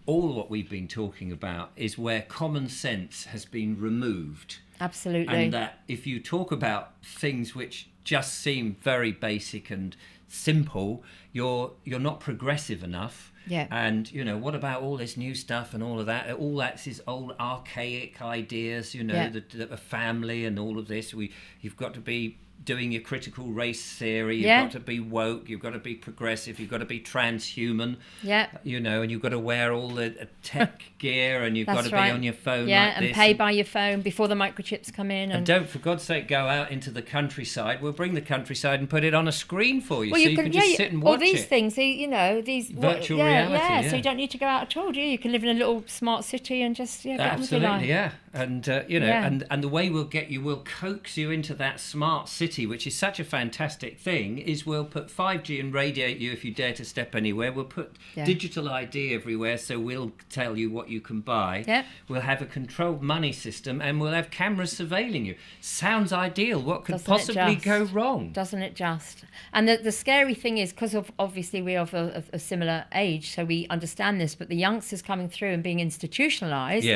all what we've been talking about is where common sense has been removed. Absolutely. And that if you talk about things which just seem very basic and simple, you're not progressive enough. And what about all this new stuff and all of that? All that's is old archaic ideas, the family and all of this. You've got to be doing your critical race theory, you've got to be woke, you've got to be progressive, you've got to be transhuman, and you've got to wear all the tech gear, and you've got to be on your phone like this. And pay by your phone before the microchips come in. And don't, for God's sake, go out into the countryside. We'll bring the countryside and put it on a screen for you, you can just sit and watch these it. things, these virtual reality. So you don't need to go out at all, do you? You can live in a little smart city and just get on with your life. And and the way we'll coax you into that smart city, which is such a fantastic thing, is we'll put 5G and radiate you if you dare to step anywhere. We'll put digital ID everywhere, so we'll tell you what you can buy. We'll have a controlled money system, and we'll have cameras surveilling you. Sounds ideal. What could possibly go wrong? Doesn't it just? And the scary thing is, because obviously we're of a similar age, so we understand this, but the youngsters coming through and being institutionalized,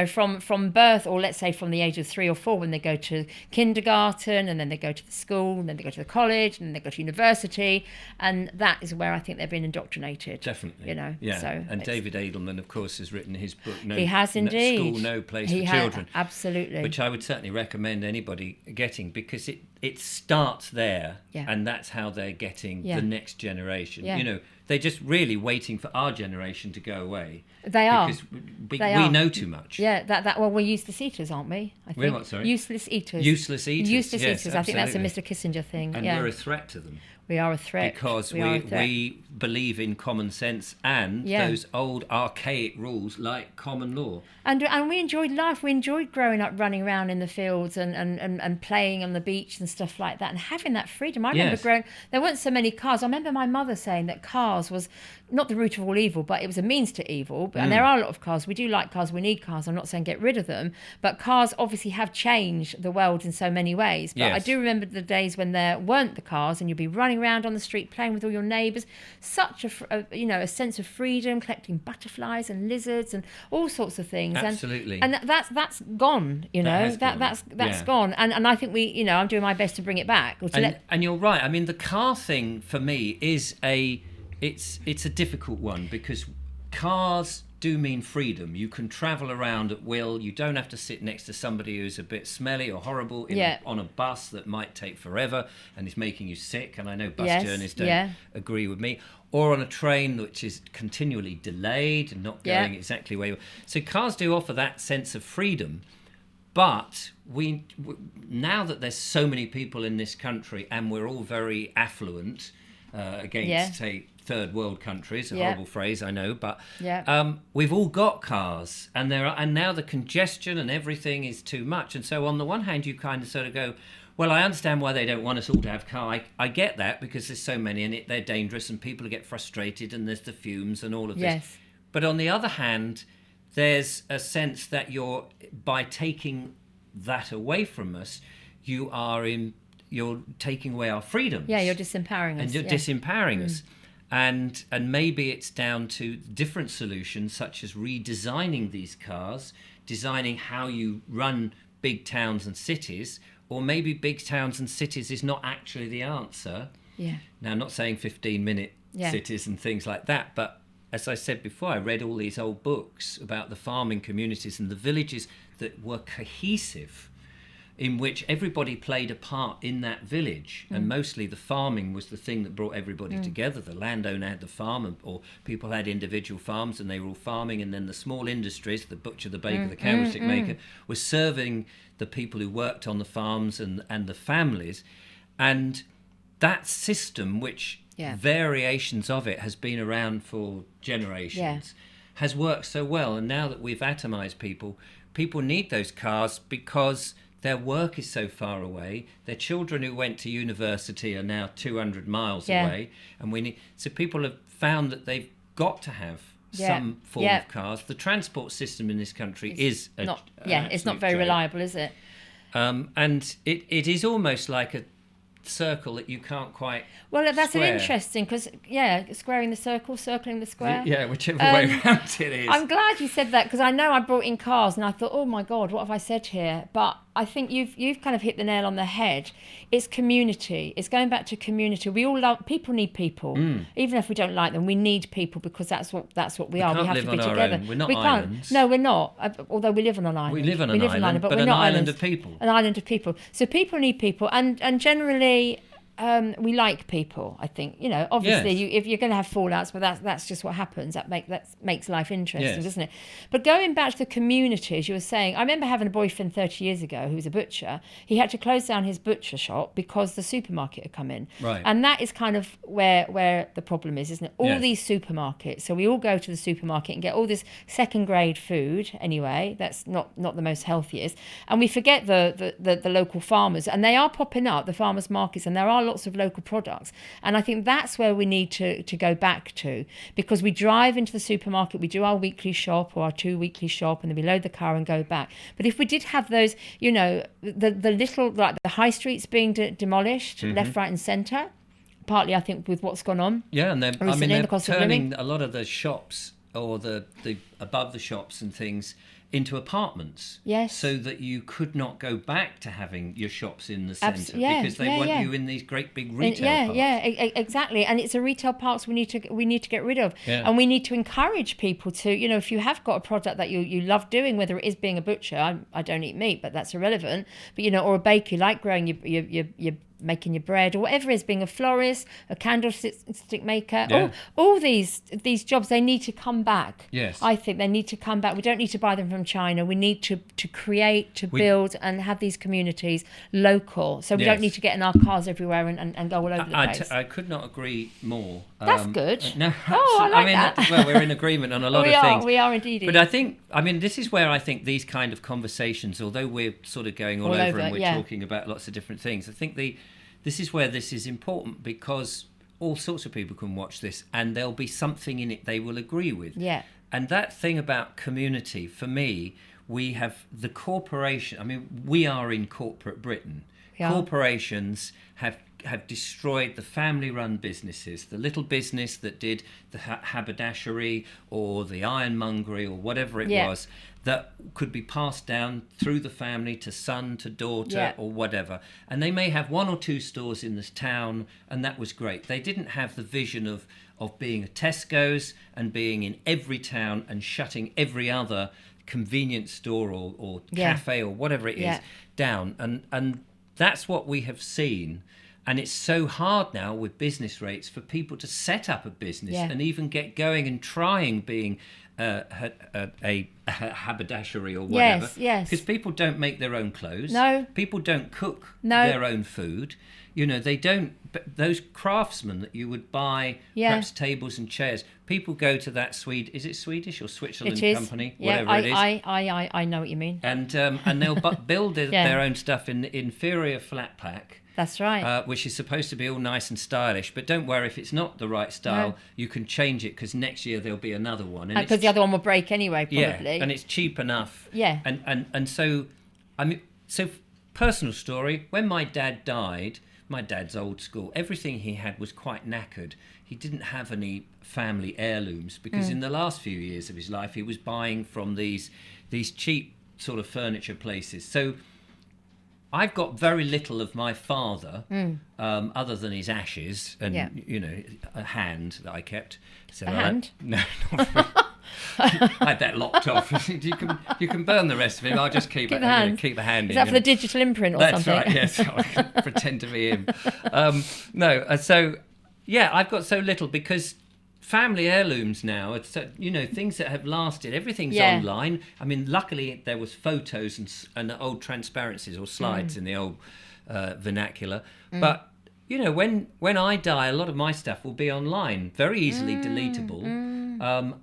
from birth, or let's say from the age of 3 or 4, when they go to kindergarten and then they go to the school, and then they go to the college, and then they go to university, and that is where I think they've been indoctrinated. Definitely. You know. Yeah. So and David Edelman, of course, has written his book. He has indeed. School, No Place for Children. Absolutely. Which I would certainly recommend anybody getting, because it starts there, and that's how they're getting the next generation. You know, they're just really waiting for our generation to go away. They are. Because we know too much. Yeah, well, we're useless eaters, aren't we? I think. We're what, sorry? Useless eaters. Useless eaters. Useless yes, eaters. Absolutely. I think that's a Mr. Kissinger thing. And we're a threat to them. We are a threat. Because we believe in common sense and those old archaic rules like common law. And we enjoyed life. We enjoyed growing up, running around in the fields and playing on the beach and stuff like that, and having that freedom. I remember there weren't so many cars. I remember my mother saying that cars was not the root of all evil, but it was a means to evil. And there are a lot of cars. We do like cars. We need cars. I'm not saying get rid of them. But cars obviously have changed the world in so many ways. But I do remember the days when there weren't the cars and you'd be running around on the street playing with all your neighbours. Such a sense of freedom, collecting butterflies and lizards and all sorts of things. Absolutely. And that's gone, you know. That's gone. And I think I'm doing my best to bring it back. And you're right. I mean, the car thing for me is it's a difficult one, because cars do mean freedom. You can travel around at will. You don't have to sit next to somebody who's a bit smelly or horrible on a bus that might take forever and is making you sick. And I know bus journeys don't agree with me. Or on a train which is continually delayed and not going exactly where you want. So cars do offer that sense of freedom. But we now that there's so many people in this country and we're all very affluent against, say, third world countries, a horrible phrase, I know, but we've all got cars, and now the congestion and everything is too much. And so on the one hand, you kind of sort of go, well, I understand why they don't want us all to have cars. I get that, because there's so many and they're dangerous and people get frustrated and there's the fumes and all of this. But on the other hand, there's a sense that by taking that away from us, you're taking away our freedoms. Yeah, you're disempowering us. And you're disempowering us. And maybe it's down to different solutions, such as redesigning these cars, designing how you run big towns and cities, or maybe big towns and cities is not actually the answer. Yeah. Now, I'm not saying 15-minute cities and things like that, but as I said before, I read all these old books about the farming communities and the villages that were cohesive, in which everybody played a part in that village. And mostly the farming was the thing that brought everybody together. The landowner had the farm, or people had individual farms and they were all farming, and then the small industries, the butcher, the baker, the candlestick maker, was serving the people who worked on the farms and the families. And that system, which variations of it has been around for generations, has worked so well. And now that we've atomized people need those cars because their work is so far away. Their children who went to university are now 200 miles away. And so people have found that they've got to have some form of cars. The transport system in this country is it's not very reliable, is it? And it is almost like a circle that you can't quite that's square. an interesting, because squaring the circle, circling the square, whichever way around it is. I'm glad you said that, because I know I brought in cars and I thought, oh my god, what have I said here? But I think you've kind of hit the nail on the head. It's community. It's going back to community. We all people need people, even if we don't like them. We need people, because that's what we are. We have to be together. We're not islands. No, we're not. Although we live on an island. We live on an island, but we're an not island of people. An island of people. So people need people, and generally. We like people, I think. Obviously, if you're going to have fallouts, but that's just what happens. That makes life interesting, doesn't it? But going back to the community, as you were saying, I remember having a boyfriend 30 years ago who was a butcher. He had to close down his butcher shop because the supermarket had come in. Right. And that is kind of where the problem is, isn't it? All these supermarkets. So we all go to the supermarket and get all this second-grade food anyway. That's not the most healthiest. And we forget the local farmers. And they are popping up, the farmers' markets, and there are lots of local products, and I think that's where we need to go back to, because we drive into the supermarket, we do our weekly shop or our 2 weekly shop, and then we load the car and go back. But if we did have those, the little, like the high streets being demolished left, right and centre, partly I think with what's gone on and they're recently, they're the cost turning of living. a lot of the shops, or the above the shops and things, into apartments. Yes. So that you could not go back to having your shops in the centre because they want you in these great big retail parks. Exactly. And it's a retail parks we need to get rid of. Yeah. And we need to encourage people to, you know, if you have got a product that you love doing, whether it is being a butcher, I don't eat meat, but that's irrelevant. But, you know, or a baker, you like growing your making your bread or whatever it is, being a florist, a candlestick maker, all these jobs, they need to come back. Yes. I think they need to come back. We don't need to buy them from China. We need to create, build and have these communities local. So we don't need to get in our cars everywhere and go all over the place. I could not agree more. That's good. No, I like that. Well, we're in agreement on a lot of things. We are indeed. But I mean, this is where I think these kind of conversations, although we're sort of going all over and we're talking about lots of different things, I think this is where this is important because all sorts of people can watch this and there'll be something in it they will agree with. Yeah. And that thing about community, for me, we have the corporation. I mean, we are in corporate Britain. Yeah. Corporations have destroyed the family-run businesses, the little business that did the haberdashery or the ironmongery or whatever it was, that could be passed down through the family to son, to daughter or whatever. And they may have 1 or 2 stores in this town, and that was great. They didn't have the vision of being a Tesco's and being in every town and shutting every other convenience store or cafe or whatever it is down. And that's what we have seen. And it's so hard now with business rates for people to set up a business and even get going and trying being a haberdashery or whatever. Yes. Because people don't make their own clothes. No. People don't cook their own food. You know, they don't. Those craftsmen that you would buy, perhaps tables and chairs. People go to that is it Swedish or Switzerland company? Yeah, whatever it is. I know what you mean. And they'll build their own stuff in inferior flat pack. That's right. Which is supposed to be all nice and stylish, but don't worry if it's not the right style. You can change it because next year there'll be another one. Because the other one will break anyway, probably. Yeah, and it's cheap enough. Yeah. And so, I mean, personal story. When my dad died, my dad's old school. Everything he had was quite knackered. He didn't have any family heirlooms because in the last few years of his life, he was buying from these cheap sort of furniture places. So I've got very little of my father, other than his ashes and, you know, a hand that I kept. So a hand? No, not really. I had that locked off. You can burn the rest of him. I'll just keep the hand. Keep the hand. Is that for the digital imprint or something? That's right. Yes, I can pretend to be him. So yeah, I've got so little because family heirlooms now. It's you know, things that have lasted. Everything's online. I mean, luckily there was photos and old transparencies or slides in the old vernacular, but. You know, when I die, a lot of my stuff will be online, very easily deletable,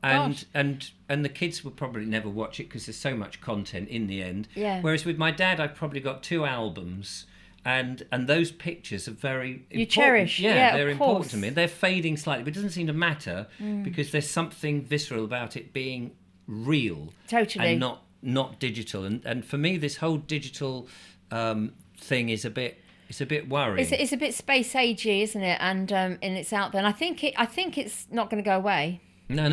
and the kids will probably never watch it because there's so much content in the end. Yeah. Whereas with my dad, I've probably got 2 albums, and those pictures are very important. You cherish, they're important to me. They're fading slightly, but it doesn't seem to matter because there's something visceral about it being real, totally, and not digital. And for me, this whole digital thing is a bit. It's a bit worrying. It's a bit space agey, isn't it? And it's out there. And I think it's not going to go away. No.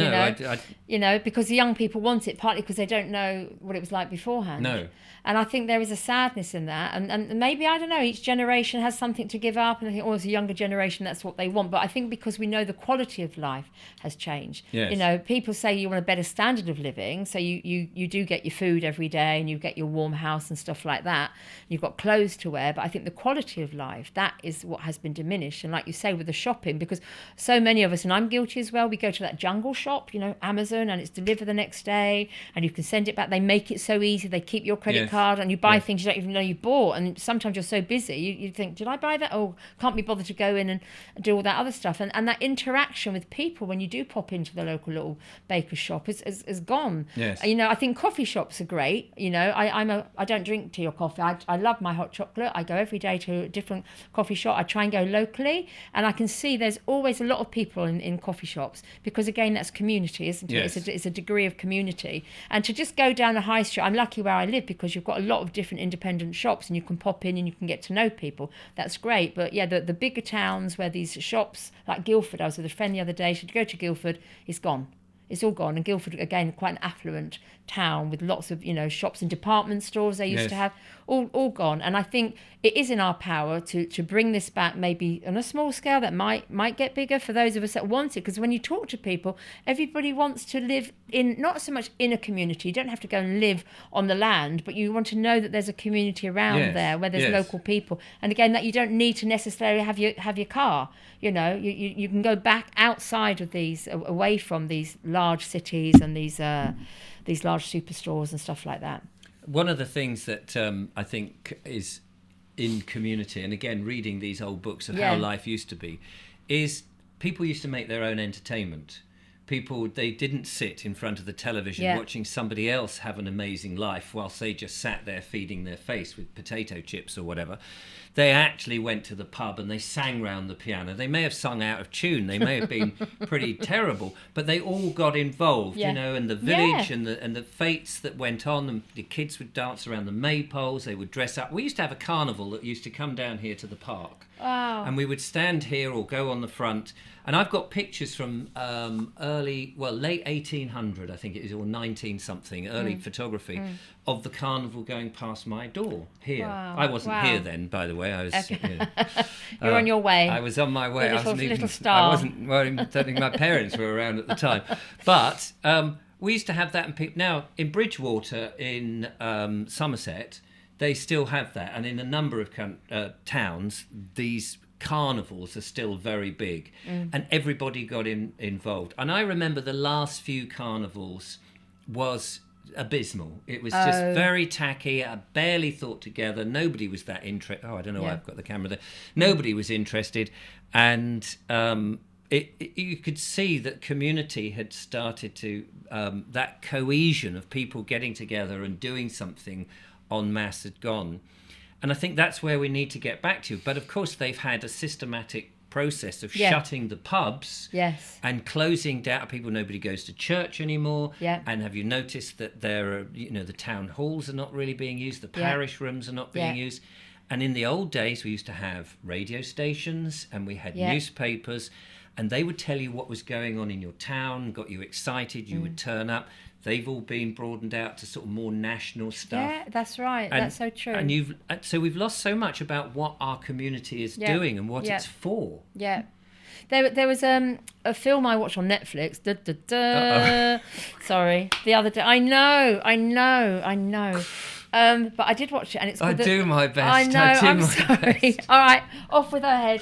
You know, because the young people want it, partly because they don't know what it was like beforehand. No. And I think there is a sadness in that. And maybe, I don't know, each generation has something to give up. And I think, as a younger generation, that's what they want. But I think because we know the quality of life has changed. Yes. You know, people say you want a better standard of living. So you do get your food every day and you get your warm house and stuff like that. You've got clothes to wear. But I think the quality of life, that is what has been diminished. And like you say, with the shopping, because so many of us, and I'm guilty as well, we go to that jungle shop, you know, Amazon, and it's delivered the next day and you can send it back. They make it so easy. They keep your credit card and you buy things you don't even know you bought. And sometimes you're so busy, you think, did I buy that? Oh, can't be bothered to go in and do all that other stuff. And that interaction with people when you do pop into the local little baker's shop is gone. Yes. You know, I think coffee shops are great. You know, I don't drink tea or coffee. I love my hot chocolate. I go every day to a different coffee shop. I try and go locally. And I can see there's always a lot of people in coffee shops because, again, that's community, isn't it? Yes. It's a degree of community. And to just go down the high street, I'm lucky where I live because you've got a lot of different independent shops and you can pop in and you can get to know people. That's great. But yeah, the bigger towns where these shops, like Guildford, I was with a friend the other day, she'd go to Guildford, it's gone. It's all gone. And Guildford, again, quite an affluent town with lots of, shops and department stores they used to have, all gone. And I think it is in our power to bring this back, maybe on a small scale that might get bigger for those of us that want it. Because when you talk to people, everybody wants to live in, not so much in a community. You don't have to go and live on the land, but you want to know that there's a community around there where there's local people. And again, that you don't need to necessarily have your car. You can go back outside of these, away from these large cities and these large superstores and stuff like that. One of the things that I think is in community, and again, reading these old books of how life used to be, is people used to make their own entertainment. People, they didn't sit in front of the television watching somebody else have an amazing life whilst they just sat there feeding their face with potato chips or whatever. They actually went to the pub and they sang round the piano. They may have sung out of tune. They may have been pretty terrible, but they all got involved, and the village and the fetes that went on. And the kids would dance around the maypoles. They would dress up. We used to have a carnival that used to come down here to the park. Wow. And we would stand here or go on the front. And I've got pictures from late 1800, I think it is, or 19-something, early photography of the carnival going past my door here. Wow. I wasn't here then, by the way. I was. Okay. You're on your way. I was on my way. Little star. I wasn't. Well, I don't think my parents were around at the time. But we used to have that in people. Now in Bridgewater in Somerset, they still have that, and in a number of towns, these carnivals are still very big, and everybody got involved. And I remember the last few carnivals was abysmal. It was just very tacky, barely thought together. Nobody was that interested. I don't know why I've got the camera there. Nobody was interested, and you could see that community had started to that cohesion of people getting together and doing something en masse had gone. And I think that's where we need to get back to. But of course, they've had a systematic process of shutting the pubs and closing down people. Nobody goes to church anymore. And have you noticed that there are, the town halls are not really being used, the parish rooms are not being used. And in the old days, we used to have radio stations and we had newspapers, and they would tell you what was going on in your town, got you excited, you would turn up. They've all been broadened out to sort of more national stuff. Yeah, that's right. That's so true. And so we've lost so much about what our community is doing and what it's for. Yeah. There was a film I watched on Netflix. Sorry, the other day. I know. But I did watch it, and it's called do my best. I know. I'm sorry. Best. All right, off with her head.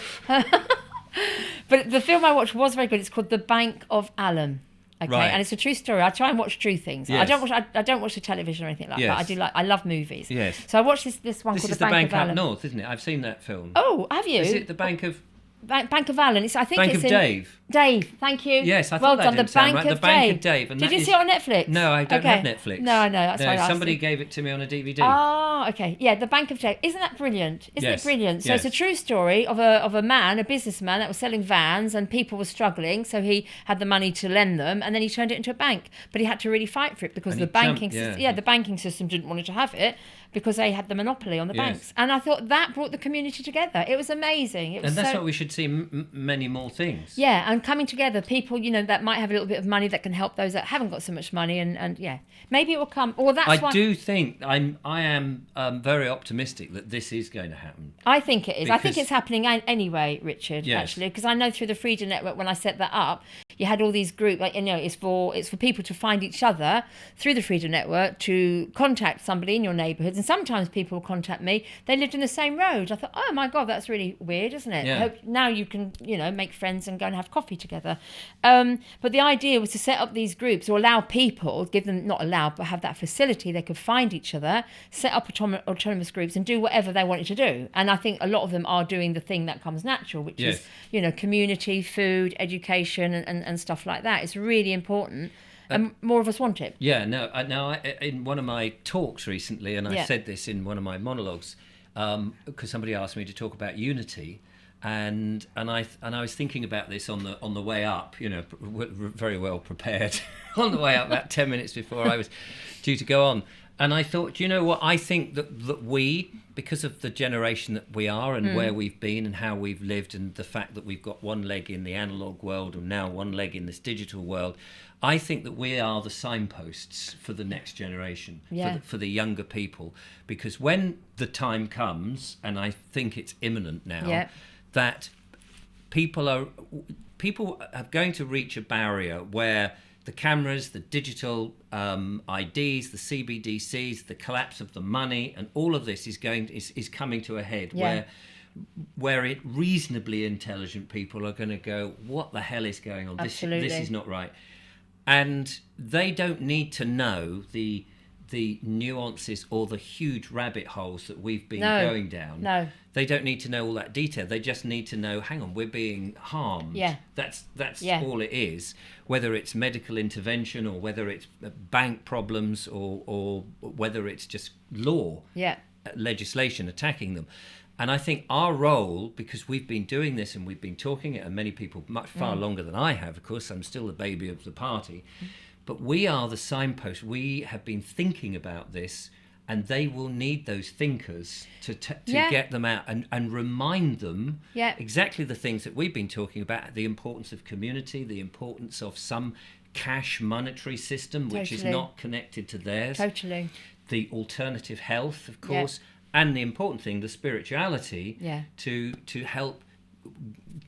But the film I watched was very good. It's called The Bank of Allen. Okay, and it's a true story. I try and watch true things. Yes. I don't watch the television or anything like that. I love movies. Yes. So I watched this one called The Bank of Allen. This is the bank up north, isn't it? I've seen that film. Oh, have you? Is it the Bank of Bank of Allen? I think Bank it's of Dave. Dave, thank you. Yes, I thought that didn't sound right. The Bank of Dave. And did you see it on Netflix? No, I don't have Netflix. No, I know. That's why I asked. Somebody gave it to me on a DVD. Oh, okay. Yeah, The Bank of Dave. Isn't that brilliant? Isn't it brilliant? So it's a true story of a man, a businessman that was selling vans, and people were struggling, so he had the money to lend them, and then he turned it into a bank. But he had to really fight for it because the banking system didn't want to have it, because they had the monopoly on the banks. And I thought that brought the community together. It was amazing. And that's what we should see many more things. Yeah, and coming together, people, that might have a little bit of money that can help those that haven't got so much money, and maybe it will come. Or I do think I am very optimistic that this is going to happen. I think it is. I think it's happening anyway, Richard. Actually, because I know through the Freedom Network, when I set that up, you had all these groups. It's for people to find each other through the Freedom Network, to contact somebody in your neighbourhoods. And sometimes people contact me. They lived in the same road. I thought, oh my God, that's really weird, isn't it? Yeah. I hope now you can, make friends and go and have coffee together. But the idea was to set up these groups, or allow people, give them, not allow, but have that facility. They could find each other, set up autonomous groups, and do whatever they wanted to do. And I think a lot of them are doing the thing that comes natural, which is, community, food, education, and stuff like that. It's really important. And more of us want it. Yeah, no. In one of my talks recently, and I said this in one of my monologues, because somebody asked me to talk about unity, and I was thinking about this on the way up. Very well prepared on the way up, about 10 minutes before I was due to go on. And I thought, you know what, I think that we, because of the generation that we are and where we've been and how we've lived and the fact that we've got one leg in the analog world and now one leg in this digital world, I think that we are the signposts for the next generation, for the younger people. Because when the time comes, and I think it's imminent now, that people are going to reach a barrier where the cameras, the digital IDs, the CBDCs, the collapse of the money, and all of this is coming to a head where reasonably intelligent people are going to go, what the hell is going on? This is not right. And they don't need to know the nuances or the huge rabbit holes that we've been going down. No. They don't need to know all that detail. They just need to know, hang on, we're being harmed. Yeah. That's all it is. Whether it's medical intervention or whether it's bank problems or whether it's just law, legislation attacking them. And I think our role, because we've been doing this and we've been talking it, and many people far longer than I have, of course, I'm still the baby of the party, but we are the signpost. We have been thinking about this, and they will need those thinkers to get them out and remind them exactly the things that we've been talking about, the importance of community, the importance of some cash monetary system which is not connected to theirs. Totally. The alternative health, of course. And the important thing, the spirituality, to help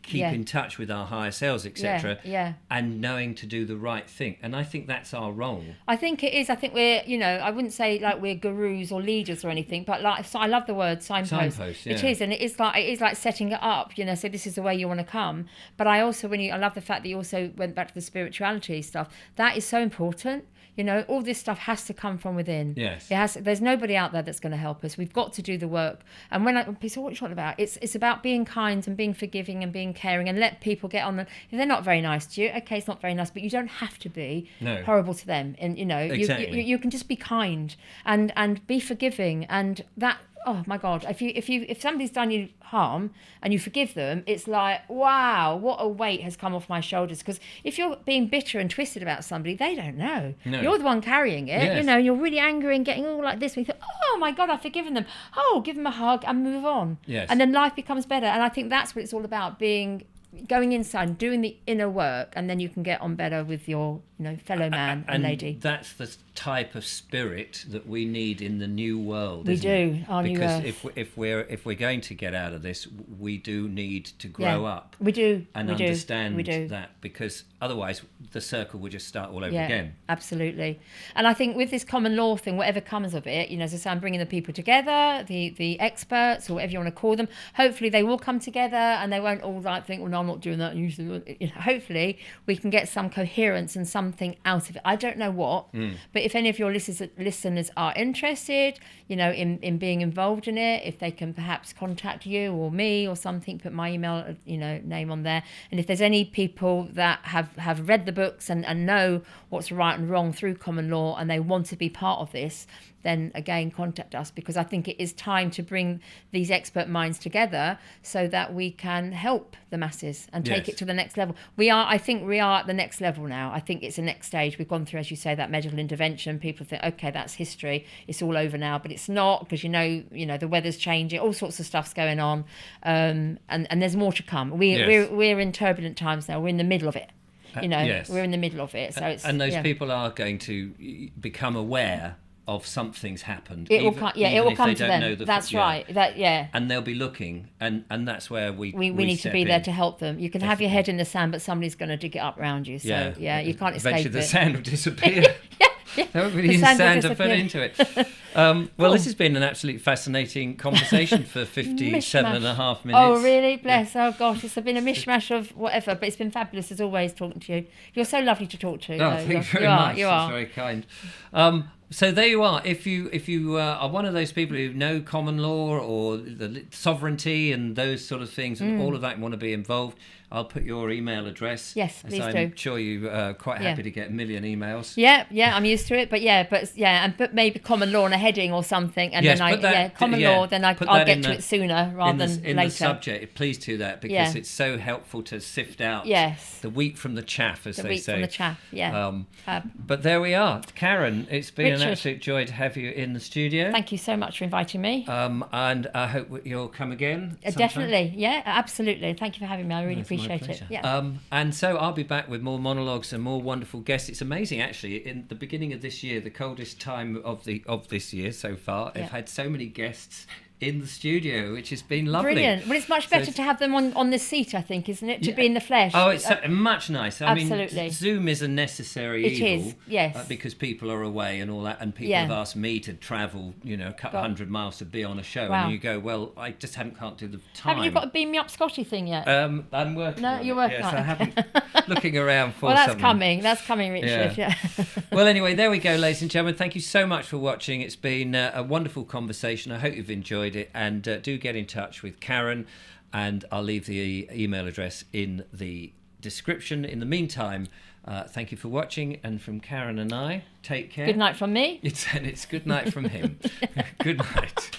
keep in touch with our higher selves, etc. And knowing to do the right thing. And I think that's our role. I think it is. I think we're, I wouldn't say like we're gurus or leaders or anything, but like, so I love the word signpost. It is, and it is like setting it up. So this is the way you want to come. But I also, I love the fact that you also went back to the spirituality stuff. That is so important. All this stuff has to come from within. Yes. There's nobody out there that's going to help us. We've got to do the work. And when people say, what are you talking about? It's about being kind and being forgiving and being caring and let people get on. If they're not very nice to you, okay, it's not very nice, but you don't have to be horrible to them. And, exactly. you can just be kind and be forgiving. And that, oh my God, if somebody's done you harm and you forgive them, it's like, wow, what a weight has come off my shoulders. Because if you're being bitter and twisted about somebody, they don't know. No. You're the one carrying it. Yes. You're really angry and getting all like this. We think, oh my God, I've forgiven them. Oh, give them a hug and move on. Yes. And then life becomes better. And I think that's what it's all about, going inside and doing the inner work, and then you can get on better with your fellow man and lady. That's the type of spirit that we need in the new world. We do, our new because earth. if we're going to get out of this, we do need to grow up. We do and understand that, because otherwise the circle will just start all over again. Absolutely. And I think with this common law thing, whatever comes of it, as I say, I'm bringing the people together, the experts or whatever you want to call them. Hopefully they will come together and they won't all think, well, no, I'm not doing that. Usually, hopefully we can get some coherence and something out of it. I don't know what, but if any of your listeners are interested, in being involved in it, if they can perhaps contact you or me or something, put my email, name on there. And if there's any people that have read the books and know what's right and wrong through common law and they want to be part of this, then again contact us, because I think it is time to bring these expert minds together so that we can help the masses and take it to the next level. I think we are at the next level now. I think it's the next stage. We've gone through, as you say, that medical intervention. People think, okay, that's history. It's all over now, but it's not, because the weather's changing. All sorts of stuff's going on, and there's more to come. We're in turbulent times now. We're in the middle of it. We're in the middle of it. So it's, and those people are going to become aware of something's happened. It will come to them. That's right. And they'll be looking, and that's where we need to be there to help them. You can have your head in the sand, but somebody's going to dig it up around you. So you can't escape eventually it. the sand will disappear. There won't be any sand to put into it. Well, this has been an absolutely fascinating conversation for 57 and a half minutes. Oh, really? Bless. Oh, gosh. It's been a mishmash of whatever, but it's been fabulous as always talking to you. You're so lovely to talk to. Oh, thank you very much. You are. That's very kind. So there you are. If you are one of those people who know common law or the sovereignty and those sort of things and all of that and want to be involved, I'll put your email address. Yes, please do. I'm sure you're quite happy to get a million emails. Yeah, I'm used to it, but but maybe common law and a heading or something, and yes, then common law. Then I'll get to it sooner rather than in later. The subject. Please do that because it's so helpful to sift out the wheat from the chaff, as they say. The wheat from the chaff. Yeah. But there we are, Karen. It's been an absolute joy to have you in the studio. Thank you so much for inviting me. And I hope you'll come again. Definitely. Yeah. Absolutely. Thank you for having me. I really appreciate it. Yeah. And so I'll be back with more monologues and more wonderful guests. It's amazing, actually. In the beginning of this year, the coldest time of this year so far, I've had so many guests in the studio, which has been lovely. Brilliant. Well, it's much better to have them on this seat, I think, isn't it? To be in the flesh. Oh, it's much nicer. Absolutely. I mean, Zoom is a necessary evil. It is, yes. Because people are away and all that, and people have asked me to travel, a couple hundred miles to be on a show, and you go, well, I just can't do the time. Haven't you got a Beam Me Up Scotty thing yet? I'm working. No, you're working on it. I haven't. Looking around for well, that's something. That's coming, Richard. Yeah. Well, anyway, there we go, ladies and gentlemen. Thank you so much for watching. It's been a wonderful conversation. I hope you've enjoyed it, and do get in touch with Karen, and I'll leave the email address in the description. In the meantime, thank you for watching, and from Karen and I, take care. Good night from me. It's good night from him. Good night.